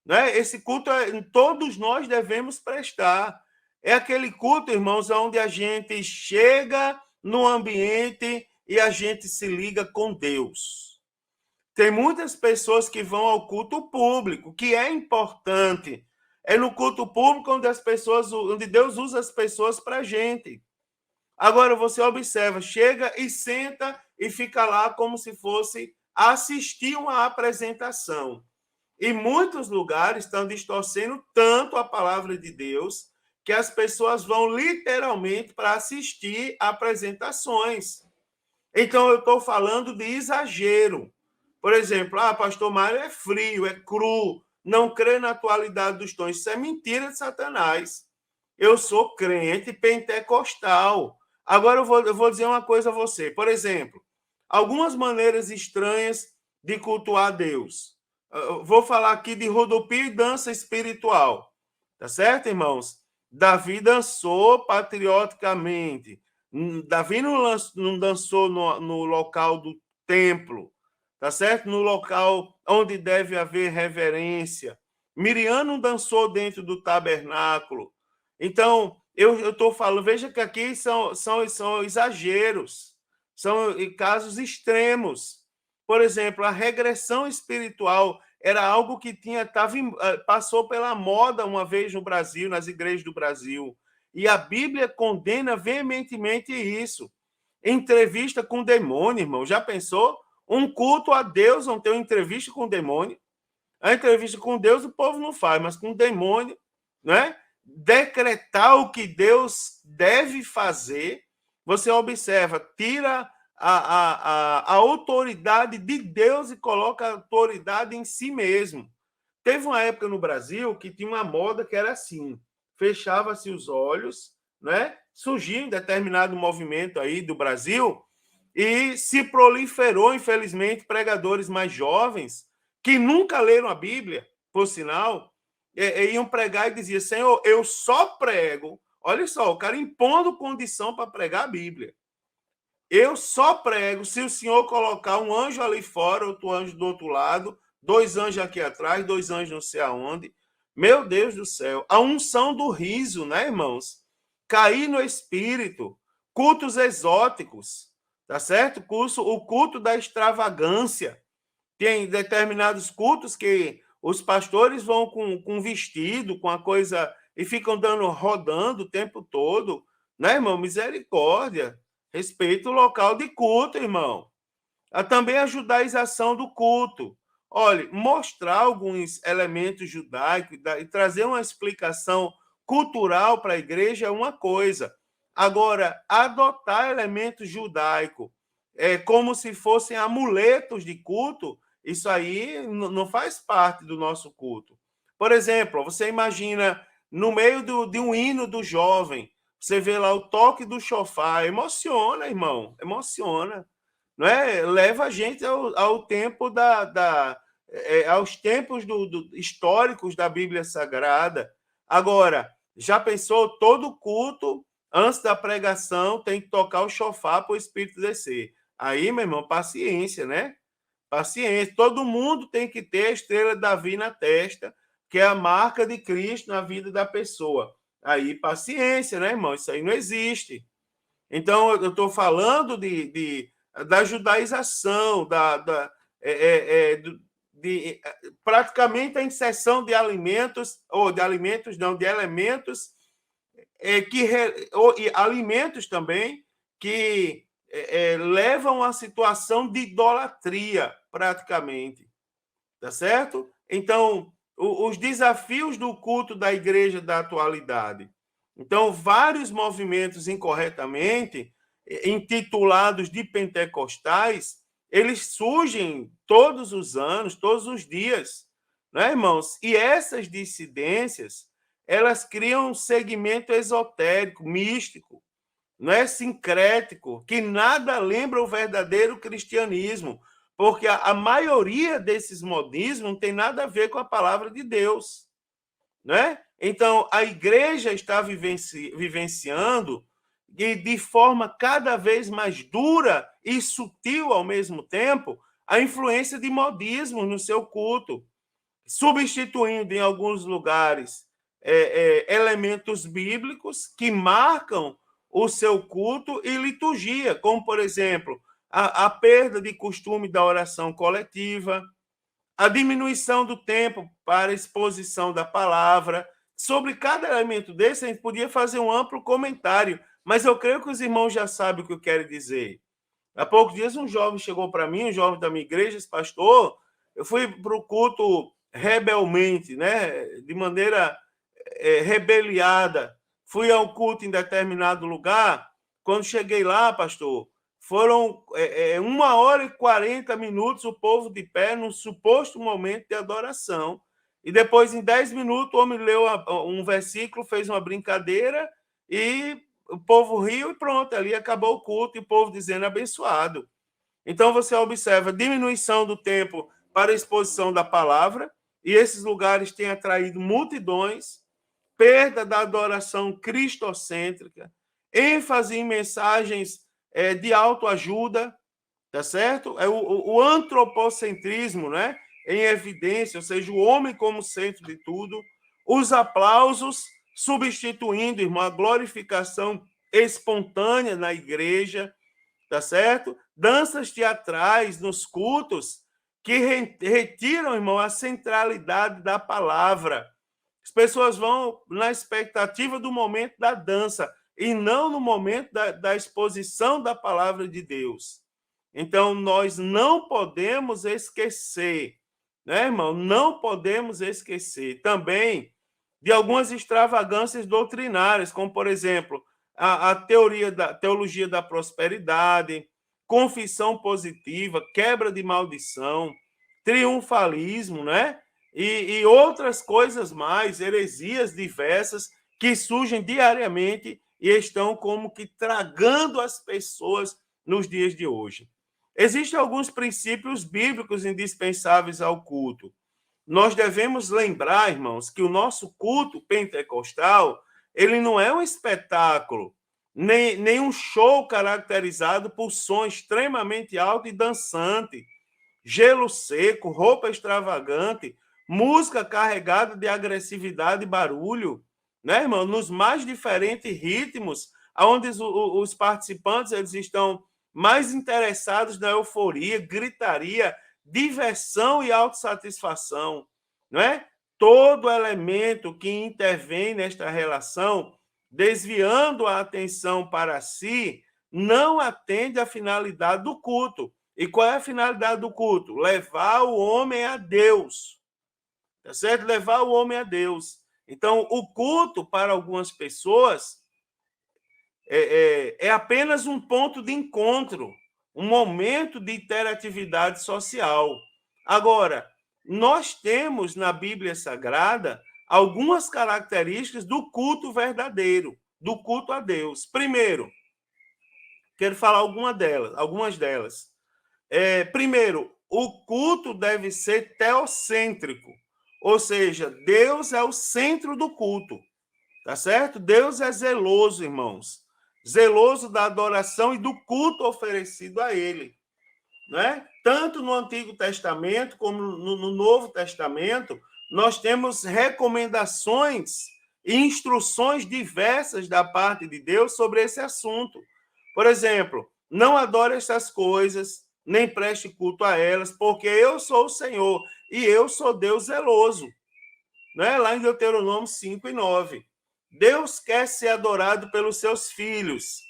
Né? Esse culto todos nós devemos prestar. É aquele culto, irmãos, onde a gente chega no ambiente e a gente se liga com Deus. Tem muitas pessoas que vão ao culto público, que é importante. É no culto público onde Deus usa as pessoas para a gente. Agora você observa, chega e senta e fica lá como se fosse assistir uma apresentação. E muitos lugares estão distorcendo tanto a palavra de Deus que as pessoas vão literalmente para assistir apresentações. Então, eu estou falando de exagero. Por exemplo, pastor Mário é frio, é cru, não crê na atualidade dos dons. Isso é mentira de Satanás. Eu sou crente pentecostal. Agora, eu vou dizer uma coisa a você. Por exemplo, algumas maneiras estranhas de cultuar Deus. Eu vou falar aqui de rodopio e dança espiritual. Tá certo, irmãos? Davi dançou patrioticamente. Davi não dançou no local do templo, tá certo? No local onde deve haver reverência. Miriam não dançou dentro do tabernáculo. Então, eu estou falando, veja que aqui são exageros, são casos extremos. Por exemplo, a regressão espiritual era algo que passou pela moda uma vez no Brasil, nas igrejas do Brasil. E a Bíblia condena veementemente isso. Entrevista com demônio, irmão. Já pensou? Um culto a Deus não ter uma entrevista com o demônio? A entrevista com Deus o povo não faz, mas com o demônio, né? Decretar o que Deus deve fazer, você observa, tira a autoridade de Deus e coloca a autoridade em si mesmo. Teve uma época no Brasil que tinha uma moda que era assim, fechava-se os olhos, né? Surgiu um determinado movimento aí do Brasil e se proliferou, infelizmente, pregadores mais jovens que nunca leram a Bíblia, por sinal, iam pregar e diziam, Senhor, eu só prego. Olha só, o cara impondo condição para pregar a Bíblia. Eu só prego se o Senhor colocar um anjo ali fora, outro anjo do outro lado, 2 anjos aqui atrás, 2 anjos não sei aonde. Meu Deus do céu. A unção do riso, né, irmãos? Cair no espírito. Cultos exóticos, tá certo? O culto da extravagância. Tem determinados cultos que os pastores vão com vestido, com a coisa, e ficam rodando o tempo todo. Né, irmão? Misericórdia. Respeita o local de culto, irmão. Também a judaização do culto. Olha, mostrar alguns elementos judaicos e trazer uma explicação cultural para a igreja é uma coisa. Agora, adotar elementos judaicos como se fossem amuletos de culto, isso aí não faz parte do nosso culto. Por exemplo, você imagina no meio de um hino do jovem, você vê lá o toque do chofar, emociona, irmão, emociona, não é? Leva a gente ao tempo aos tempos históricos da Bíblia Sagrada. Agora, já pensou, todo culto, antes da pregação, tem que tocar o chofar para o Espírito descer. Aí, meu irmão, paciência, né? Paciência. Todo mundo tem que ter a estrela de Davi na testa, que é a marca de Cristo na vida da pessoa. Aí, paciência, né, irmão? Isso aí não existe. Então, eu estou falando da judaização, praticamente a inserção de alimentos, ou de alimentos não, de elementos, alimentos também que levam a situação de idolatria, praticamente. Tá certo? Então, os desafios do culto da igreja da atualidade. Então, vários movimentos incorretamente intitulados de pentecostais, eles surgem todos os anos, todos os dias, né, irmãos? E essas dissidências, elas criam um segmento esotérico, místico, não é sincrético, que nada lembra o verdadeiro cristianismo, porque a maioria desses modismos não tem nada a ver com a palavra de Deus, né? Então, a igreja está vivenciando de forma cada vez mais dura e sutil ao mesmo tempo a influência de modismo no seu culto, substituindo em alguns lugares elementos bíblicos que marcam o seu culto e liturgia, como, por exemplo, a perda de costume da oração coletiva, a diminuição do tempo para exposição da palavra. Sobre cada elemento desse, a gente podia fazer um amplo comentário, mas eu creio que os irmãos já sabem o que eu quero dizer. Há poucos dias, um jovem chegou para mim, um jovem da minha igreja, disse, pastor, eu fui para o culto rebelmente, né? De maneira rebeliada. Fui ao culto em determinado lugar. Quando cheguei lá, pastor, foram 1 hora e 40 minutos o povo de pé num suposto momento de adoração. E depois, em 10 minutos, o homem leu um versículo, fez uma brincadeira e o povo riu e pronto, ali acabou o culto e o povo dizendo abençoado. Então, você observa diminuição do tempo para a exposição da palavra, e esses lugares têm atraído multidões, perda da adoração cristocêntrica, ênfase em mensagens de autoajuda, tá certo? É o antropocentrismo, né? Em evidência, ou seja, o homem como centro de tudo, os aplausos substituindo, irmão, a glorificação espontânea na igreja, tá certo? Danças teatrais nos cultos que retiram, irmão, a centralidade da palavra. As pessoas vão na expectativa do momento da dança e não no momento da exposição da palavra de Deus. Então, nós não podemos esquecer, né, irmão? Não podemos esquecer também de algumas extravagâncias doutrinárias, como, por exemplo, a teologia da prosperidade, confissão positiva, quebra de maldição, triunfalismo, né? E outras coisas mais, heresias diversas que surgem diariamente e estão como que tragando as pessoas nos dias de hoje. Existem alguns princípios bíblicos indispensáveis ao culto. Nós devemos lembrar, irmãos, que o nosso culto pentecostal, ele não é um espetáculo, nem um show caracterizado por som extremamente alto e dançante, gelo seco, roupa extravagante, música carregada de agressividade e barulho, né, irmão? Nos mais diferentes ritmos, onde os participantes eles estão mais interessados na euforia, gritaria, diversão e autossatisfação, não é? Todo elemento que intervém nesta relação, desviando a atenção para si, não atende à finalidade do culto. E qual é a finalidade do culto? Levar o homem a Deus. Tá certo? Levar o homem a Deus. Então, o culto, para algumas pessoas, é apenas um ponto de encontro, um momento de interatividade social. Agora, nós temos na Bíblia Sagrada algumas características do culto verdadeiro, do culto a Deus. Primeiro, quero falar algumas delas. Primeiro, o culto deve ser teocêntrico, ou seja, Deus é o centro do culto, tá certo? Deus é zeloso, irmãos, zeloso da adoração e do culto oferecido a Ele, né? Tanto no Antigo Testamento como no Novo Testamento, nós temos recomendações e instruções diversas da parte de Deus sobre esse assunto. Por exemplo, não adore essas coisas, nem preste culto a elas, porque eu sou o Senhor e eu sou Deus zeloso. Né? Lá em Deuteronômio 5:9. Deus quer ser adorado pelos seus filhos.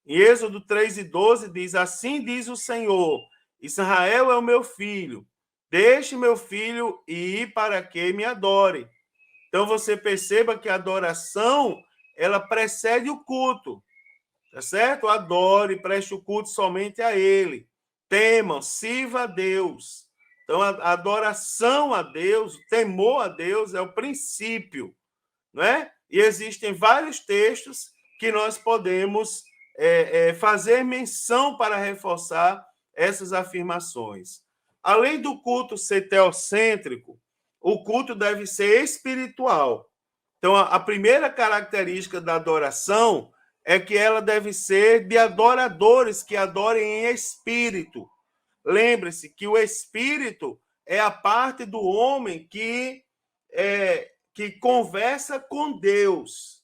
Em Êxodo 3:12 diz, assim diz o Senhor, Israel é o meu filho, deixe meu filho ir para que me adore. Então você perceba que a adoração, ela precede o culto. Tá certo? Adore, preste o culto somente a Ele. Temam, sirva a Deus. Então, a adoração a Deus, o temor a Deus é o princípio, não é? E existem vários textos que nós podemos fazer menção para reforçar essas afirmações. Além do culto ser teocêntrico, o culto deve ser espiritual. Então, a primeira característica da adoração é que ela deve ser de adoradores que adorem em espírito. Lembre-se que o espírito é a parte do homem que conversa com Deus.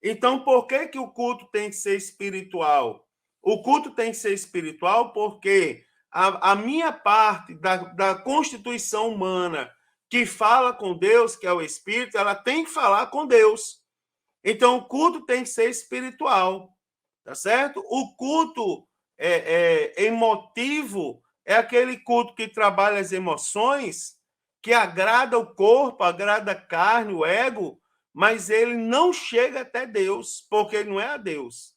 Então, por que o culto tem que ser espiritual? O culto tem que ser espiritual porque a minha parte da constituição humana que fala com Deus, que é o Espírito, ela tem que falar com Deus. Então, o culto tem que ser espiritual, tá certo? O culto emotivo é aquele culto que trabalha as emoções, que agrada o corpo, agrada a carne, o ego, mas ele não chega até Deus, porque ele não é a Deus.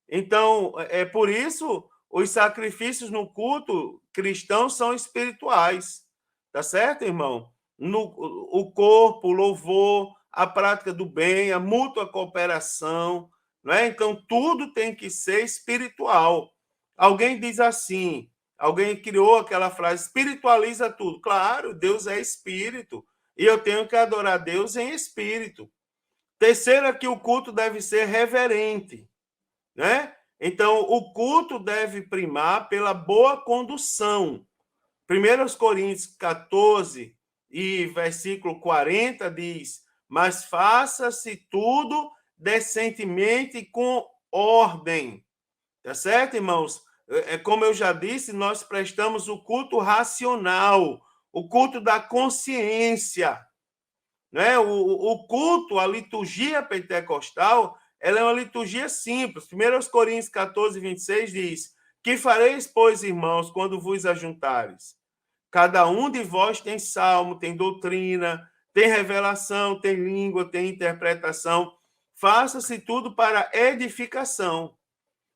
Então, é por isso os sacrifícios no culto cristão são espirituais, tá certo, irmão? O corpo, o louvor, a prática do bem, a mútua cooperação, não é? Então, tudo tem que ser espiritual. Alguém diz assim, alguém criou aquela frase, espiritualiza tudo. Claro, Deus é espírito, e eu tenho que adorar Deus em espírito. Terceiro é que o culto deve ser reverente, né? Então, o culto deve primar pela boa condução. 1 Coríntios 14 e versículo 40 diz: mas faça-se tudo decentemente e com ordem. Tá certo, irmãos? Como eu já disse, nós prestamos o culto racional, o culto da consciência, né? O culto, a liturgia pentecostal, ela é uma liturgia simples. 1 Coríntios 14, 26 diz: que fareis, pois, irmãos, quando vos ajuntares? Cada um de vós tem salmo, tem doutrina, tem revelação, tem língua, tem interpretação. Faça-se tudo para edificação.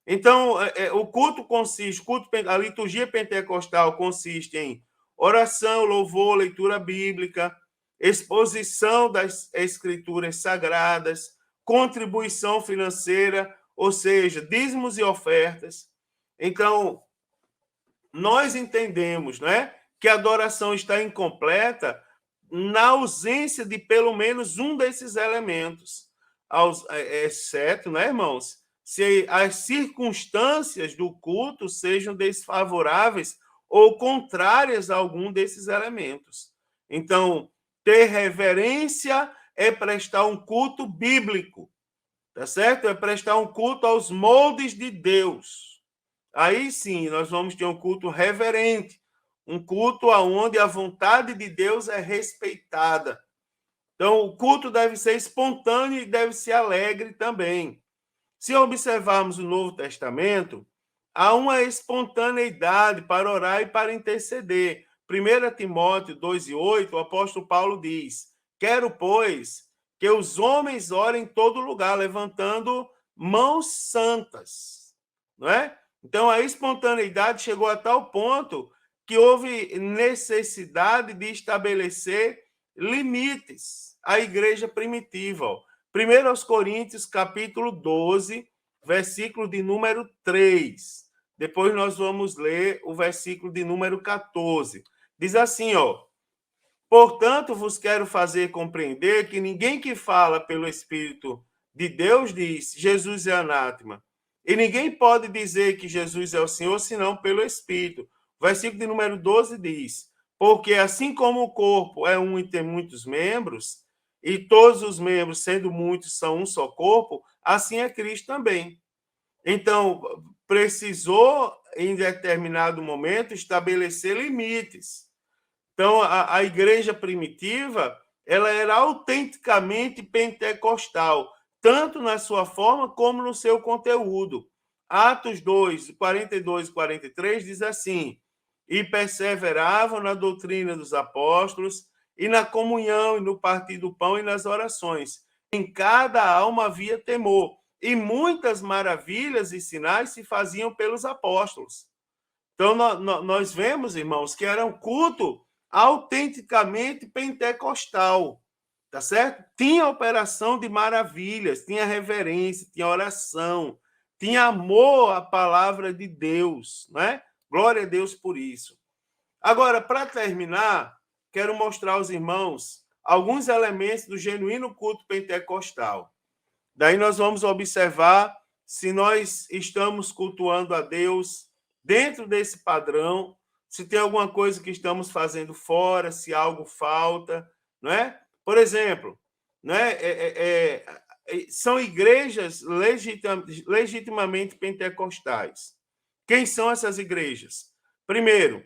Então, o culto consiste, a liturgia pentecostal consiste em oração, louvor, leitura bíblica, exposição das escrituras sagradas, contribuição financeira, ou seja, dízimos e ofertas. Então, nós entendemos, né, que a adoração está incompleta na ausência de pelo menos um desses elementos, exceto, né, irmãos, se as circunstâncias do culto sejam desfavoráveis ou contrárias a algum desses elementos. Então, ter reverência é prestar um culto bíblico, tá certo? É prestar um culto aos moldes de Deus. Aí sim, nós vamos ter um culto reverente, um culto onde a vontade de Deus é respeitada. Então, o culto deve ser espontâneo e deve ser alegre também. Se observarmos o Novo Testamento, há uma espontaneidade para orar e para interceder. 1 Timóteo 2:8, o apóstolo Paulo diz: quero, pois, que os homens orem em todo lugar, levantando mãos santas. Não é? Então, a espontaneidade chegou a tal ponto que houve necessidade de estabelecer limites à igreja primitiva. 1 Coríntios, capítulo 12, versículo de número 3. Depois nós vamos ler o versículo de número 14. Diz assim, ó: portanto, vos quero fazer compreender que ninguém que fala pelo Espírito de Deus diz Jesus é anátema. E ninguém pode dizer que Jesus é o Senhor senão pelo Espírito. O versículo de número 12 diz: porque assim como o corpo é um e tem muitos membros, e todos os membros, sendo muitos, são um só corpo, assim é Cristo também. Então, precisou, em determinado momento, estabelecer limites. Então, a igreja primitiva, ela era autenticamente pentecostal, tanto na sua forma como no seu conteúdo. Atos 2, 42 e 43 diz assim: e perseveravam na doutrina dos apóstolos, e na comunhão, e no partir do pão, e nas orações. Em cada alma havia temor, e muitas maravilhas e sinais se faziam pelos apóstolos. Então, nós vemos, irmãos, que era um culto autenticamente pentecostal, tá certo? Tinha operação de maravilhas, tinha reverência, tinha oração, tinha amor à palavra de Deus, né? Glória a Deus por isso. Agora, para terminar, quero mostrar aos irmãos alguns elementos do genuíno culto pentecostal. Daí nós vamos observar se nós estamos cultuando a Deus dentro desse padrão, se tem alguma coisa que estamos fazendo fora, se algo falta, não é? Por exemplo, não é? São igrejas legitimamente pentecostais. Quem são essas igrejas? Primeiro,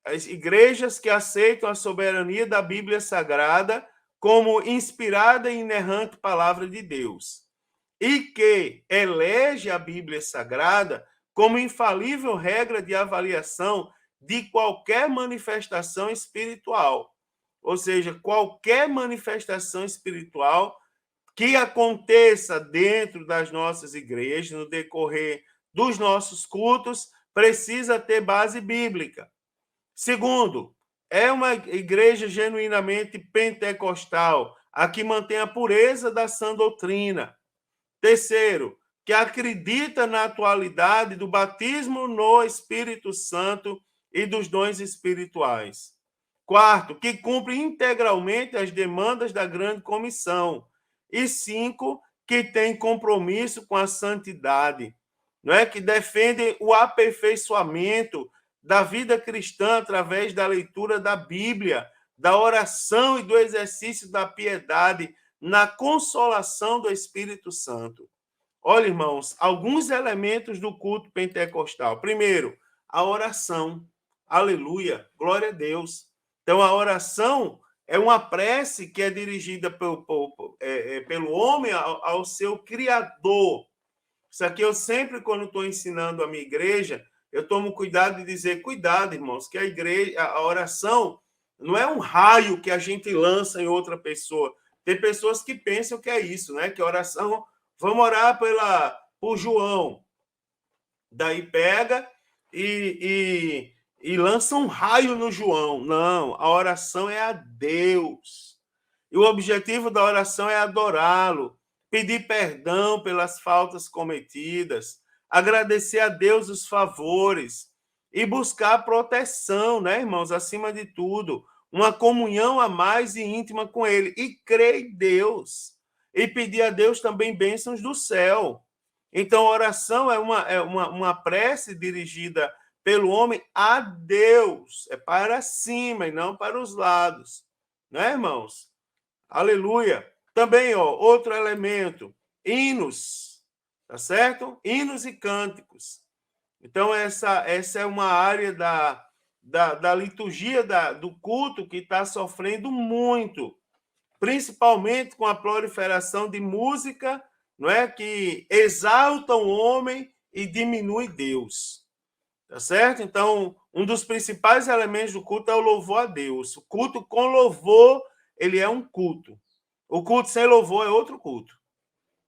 as igrejas que aceitam a soberania da Bíblia Sagrada como inspirada e inerrante palavra de Deus, e que elege a Bíblia Sagrada como infalível regra de avaliação de qualquer manifestação espiritual. Ou seja, qualquer manifestação espiritual que aconteça dentro das nossas igrejas, no decorrer dos nossos cultos, precisa ter base bíblica. Segundo, é uma igreja genuinamente pentecostal, a que mantém a pureza da sã doutrina. Terceiro, que acredita na atualidade do batismo no Espírito Santo e dos dons espirituais. Quarto, que cumpre integralmente as demandas da grande comissão. E cinco, que tem compromisso com a santidade, não é? Que defende o aperfeiçoamento da vida cristã através da leitura da Bíblia, da oração e do exercício da piedade na consolação do Espírito Santo. Olha, irmãos, alguns elementos do culto pentecostal. Primeiro, a oração. Aleluia, glória a Deus. Então, a oração é uma prece que é dirigida pelo homem ao seu Criador. Isso aqui eu sempre, quando estou ensinando a minha igreja, eu tomo cuidado de dizer, cuidado, irmãos, que a oração não é um raio que a gente lança em outra pessoa. Tem pessoas que pensam que é isso, né? Que a oração, vamos orar por João. Daí pega e lança um raio no João. Não, a oração é a Deus. E o objetivo da oração é adorá-lo, pedir perdão pelas faltas cometidas, agradecer a Deus os favores e buscar proteção, né, irmãos? Acima de tudo, uma comunhão a mais e íntima com Ele. E crer em Deus. E pedir a Deus também bênçãos do céu. Então, a oração é uma prece dirigida pelo homem a Deus. É para cima e não para os lados. Né, irmãos? Aleluia. Também, outro elemento, hinos, tá certo? Hinos e cânticos. Então, essa é uma área da liturgia do culto que está sofrendo muito, principalmente com a proliferação de música, não é, que exalta o homem e diminui Deus. Tá certo? Então, um dos principais elementos do culto é o louvor a Deus. O culto com louvor, ele é um culto. O culto sem louvor é outro culto.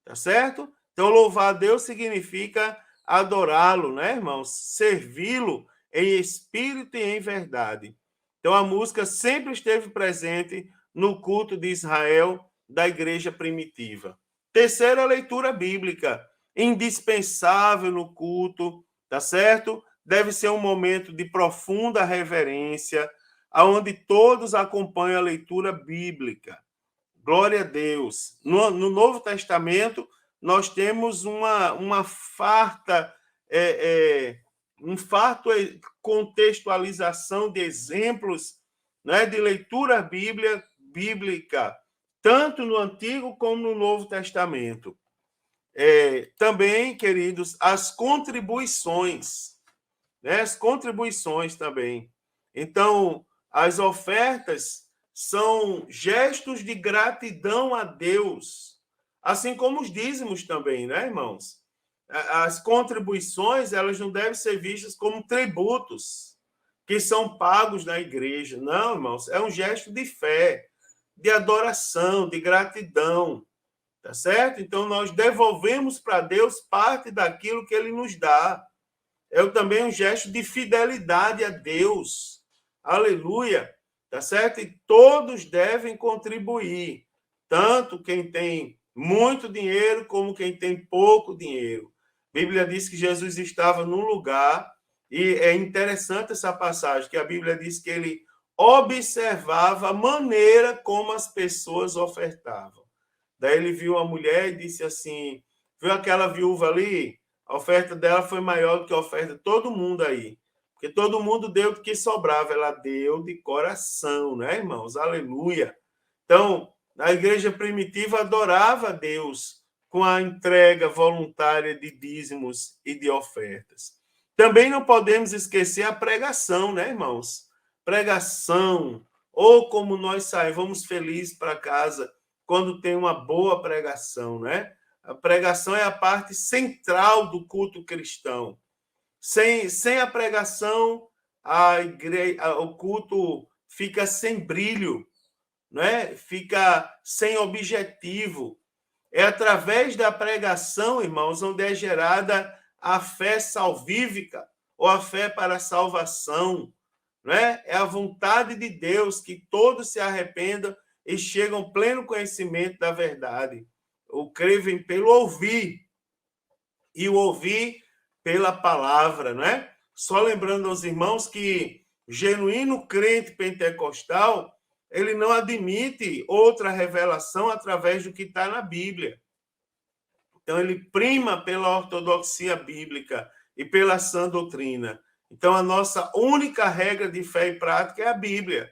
Tá certo? Então, louvar a Deus significa adorá-lo, né, irmãos? Servi-lo em espírito e em verdade. Então, a música sempre esteve presente no culto de Israel da igreja primitiva. Terceira, leitura bíblica, indispensável no culto, tá certo? Deve ser um momento de profunda reverência, onde todos acompanham a leitura bíblica. Glória a Deus. No Novo Testamento, nós temos uma farta contextualização de exemplos, né, de leitura bíblica, tanto no Antigo como no Novo Testamento. Também, queridos, as contribuições, né, as contribuições também. Então, as ofertas são gestos de gratidão a Deus, assim como os dízimos também, né, irmãos? As contribuições, elas não devem ser vistas como tributos que são pagos na igreja. Não, irmãos, é um gesto de fé, de adoração, de gratidão, tá certo? Então, nós devolvemos para Deus parte daquilo que Ele nos dá. É também um gesto de fidelidade a Deus. Aleluia, tá certo? E todos devem contribuir, tanto quem tem muito dinheiro como quem tem pouco dinheiro. A Bíblia diz que Jesus estava num lugar, e é interessante essa passagem, que a Bíblia diz que ele observava a maneira como as pessoas ofertavam. Daí ele viu uma mulher e disse assim, viu aquela viúva ali? A oferta dela foi maior do que a oferta de todo mundo aí. Porque todo mundo deu do que sobrava. Ela deu de coração, né, irmãos? Aleluia. Então, a igreja primitiva adorava a Deus com a entrega voluntária de dízimos e de ofertas. Também não podemos esquecer a pregação, né, irmãos? Pregação, ou como nós saímos felizes para casa quando tem uma boa pregação, né? A pregação é a parte central do culto cristão. Sem a pregação, o culto fica sem brilho, né? Fica sem objetivo. É através da pregação, irmãos, onde é gerada a fé salvífica ou a fé para a salvação, né? É a vontade de Deus que todos se arrependam e chegam ao pleno conhecimento da verdade. O crevem pelo ouvir, e o ouvir pela palavra, né? Só lembrando aos irmãos que o genuíno crente pentecostal, ele não admite outra revelação através do que está na Bíblia. Então, ele prima pela ortodoxia bíblica e pela sã doutrina. Então, a nossa única regra de fé e prática é a Bíblia,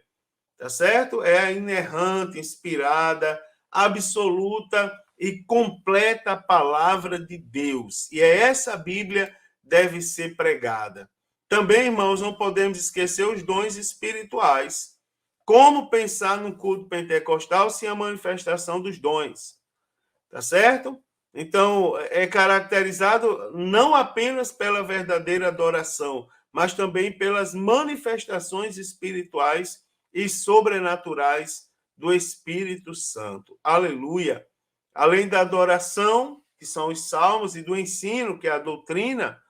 tá certo? É a inerrante, inspirada, absoluta e completa palavra de Deus. E é essa Bíblia que deve ser pregada. Também, irmãos, não podemos esquecer os dons espirituais. Como pensar no culto pentecostal sem a manifestação dos dons? Tá certo? Então, é caracterizado não apenas pela verdadeira adoração, mas também pelas manifestações espirituais e sobrenaturais do Espírito Santo. Aleluia! Além da adoração, que são os salmos, e do ensino, que é a doutrina,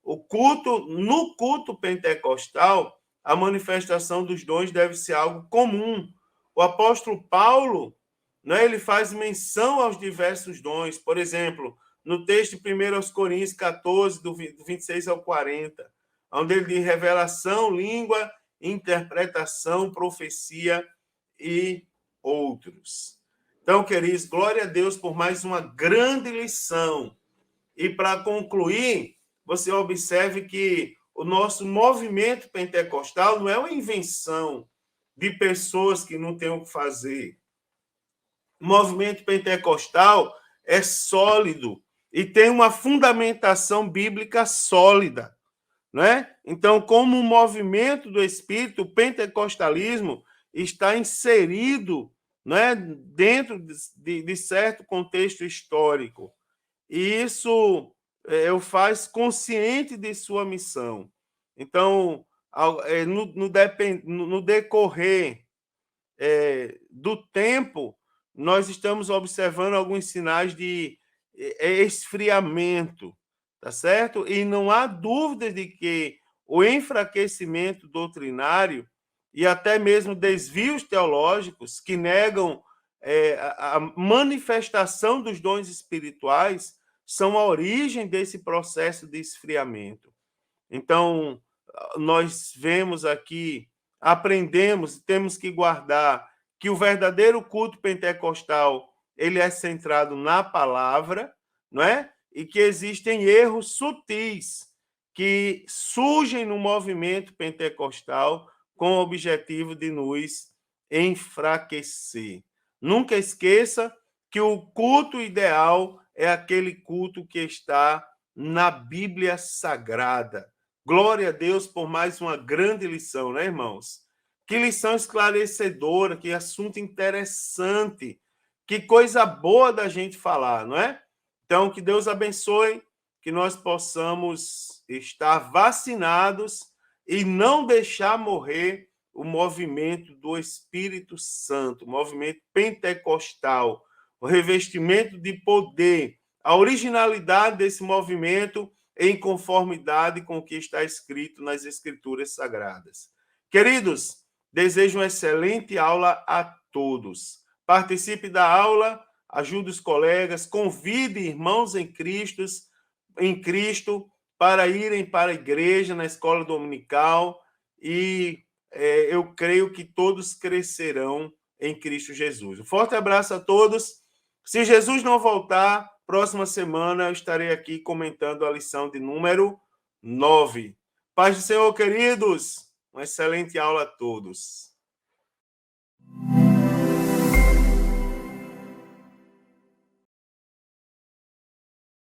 no culto pentecostal, a manifestação dos dons deve ser algo comum. O apóstolo Paulo, né, ele faz menção aos diversos dons. Por exemplo, no texto de 1 Coríntios 14, do 26 ao 40, onde ele diz revelação, língua, interpretação, profecia e outros. Então, queridos, glória a Deus por mais uma grande lição. E para concluir, você observe que o nosso movimento pentecostal não é uma invenção de pessoas que não têm o que fazer. O movimento pentecostal é sólido e tem uma fundamentação bíblica sólida, né? Então, como um movimento do Espírito, o pentecostalismo está inserido, né, dentro de certo contexto histórico. E isso o faz consciente de sua missão. Então, no decorrer do tempo, nós estamos observando alguns sinais de esfriamento, tá certo? E não há dúvida de que o enfraquecimento doutrinário e até mesmo desvios teológicos que negam a manifestação dos dons espirituais são a origem desse processo de esfriamento. Então, nós vemos aqui, aprendemos, temos que guardar que o verdadeiro culto pentecostal ele é centrado na palavra, não é? E que existem erros sutis que surgem no movimento pentecostal com o objetivo de nos enfraquecer. Nunca esqueça que o culto ideal é aquele culto que está na Bíblia Sagrada. Glória a Deus por mais uma grande lição, né, irmãos? Que lição esclarecedora, que assunto interessante, que coisa boa da gente falar, não é? Então, que Deus abençoe, que nós possamos estar vacinados e não deixar morrer o movimento do Espírito Santo, o movimento pentecostal, o revestimento de poder, a originalidade desse movimento em conformidade com o que está escrito nas Escrituras Sagradas. Queridos, desejo uma excelente aula a todos. Participe da aula, ajude os colegas, convide irmãos em Cristo em Cristo para irem para a igreja, na escola dominical, e eu creio que todos crescerão em Cristo Jesus. Um forte abraço a todos. Se Jesus não voltar, próxima semana eu estarei aqui comentando a lição de número 9. Paz do Senhor, queridos. Uma excelente aula a todos.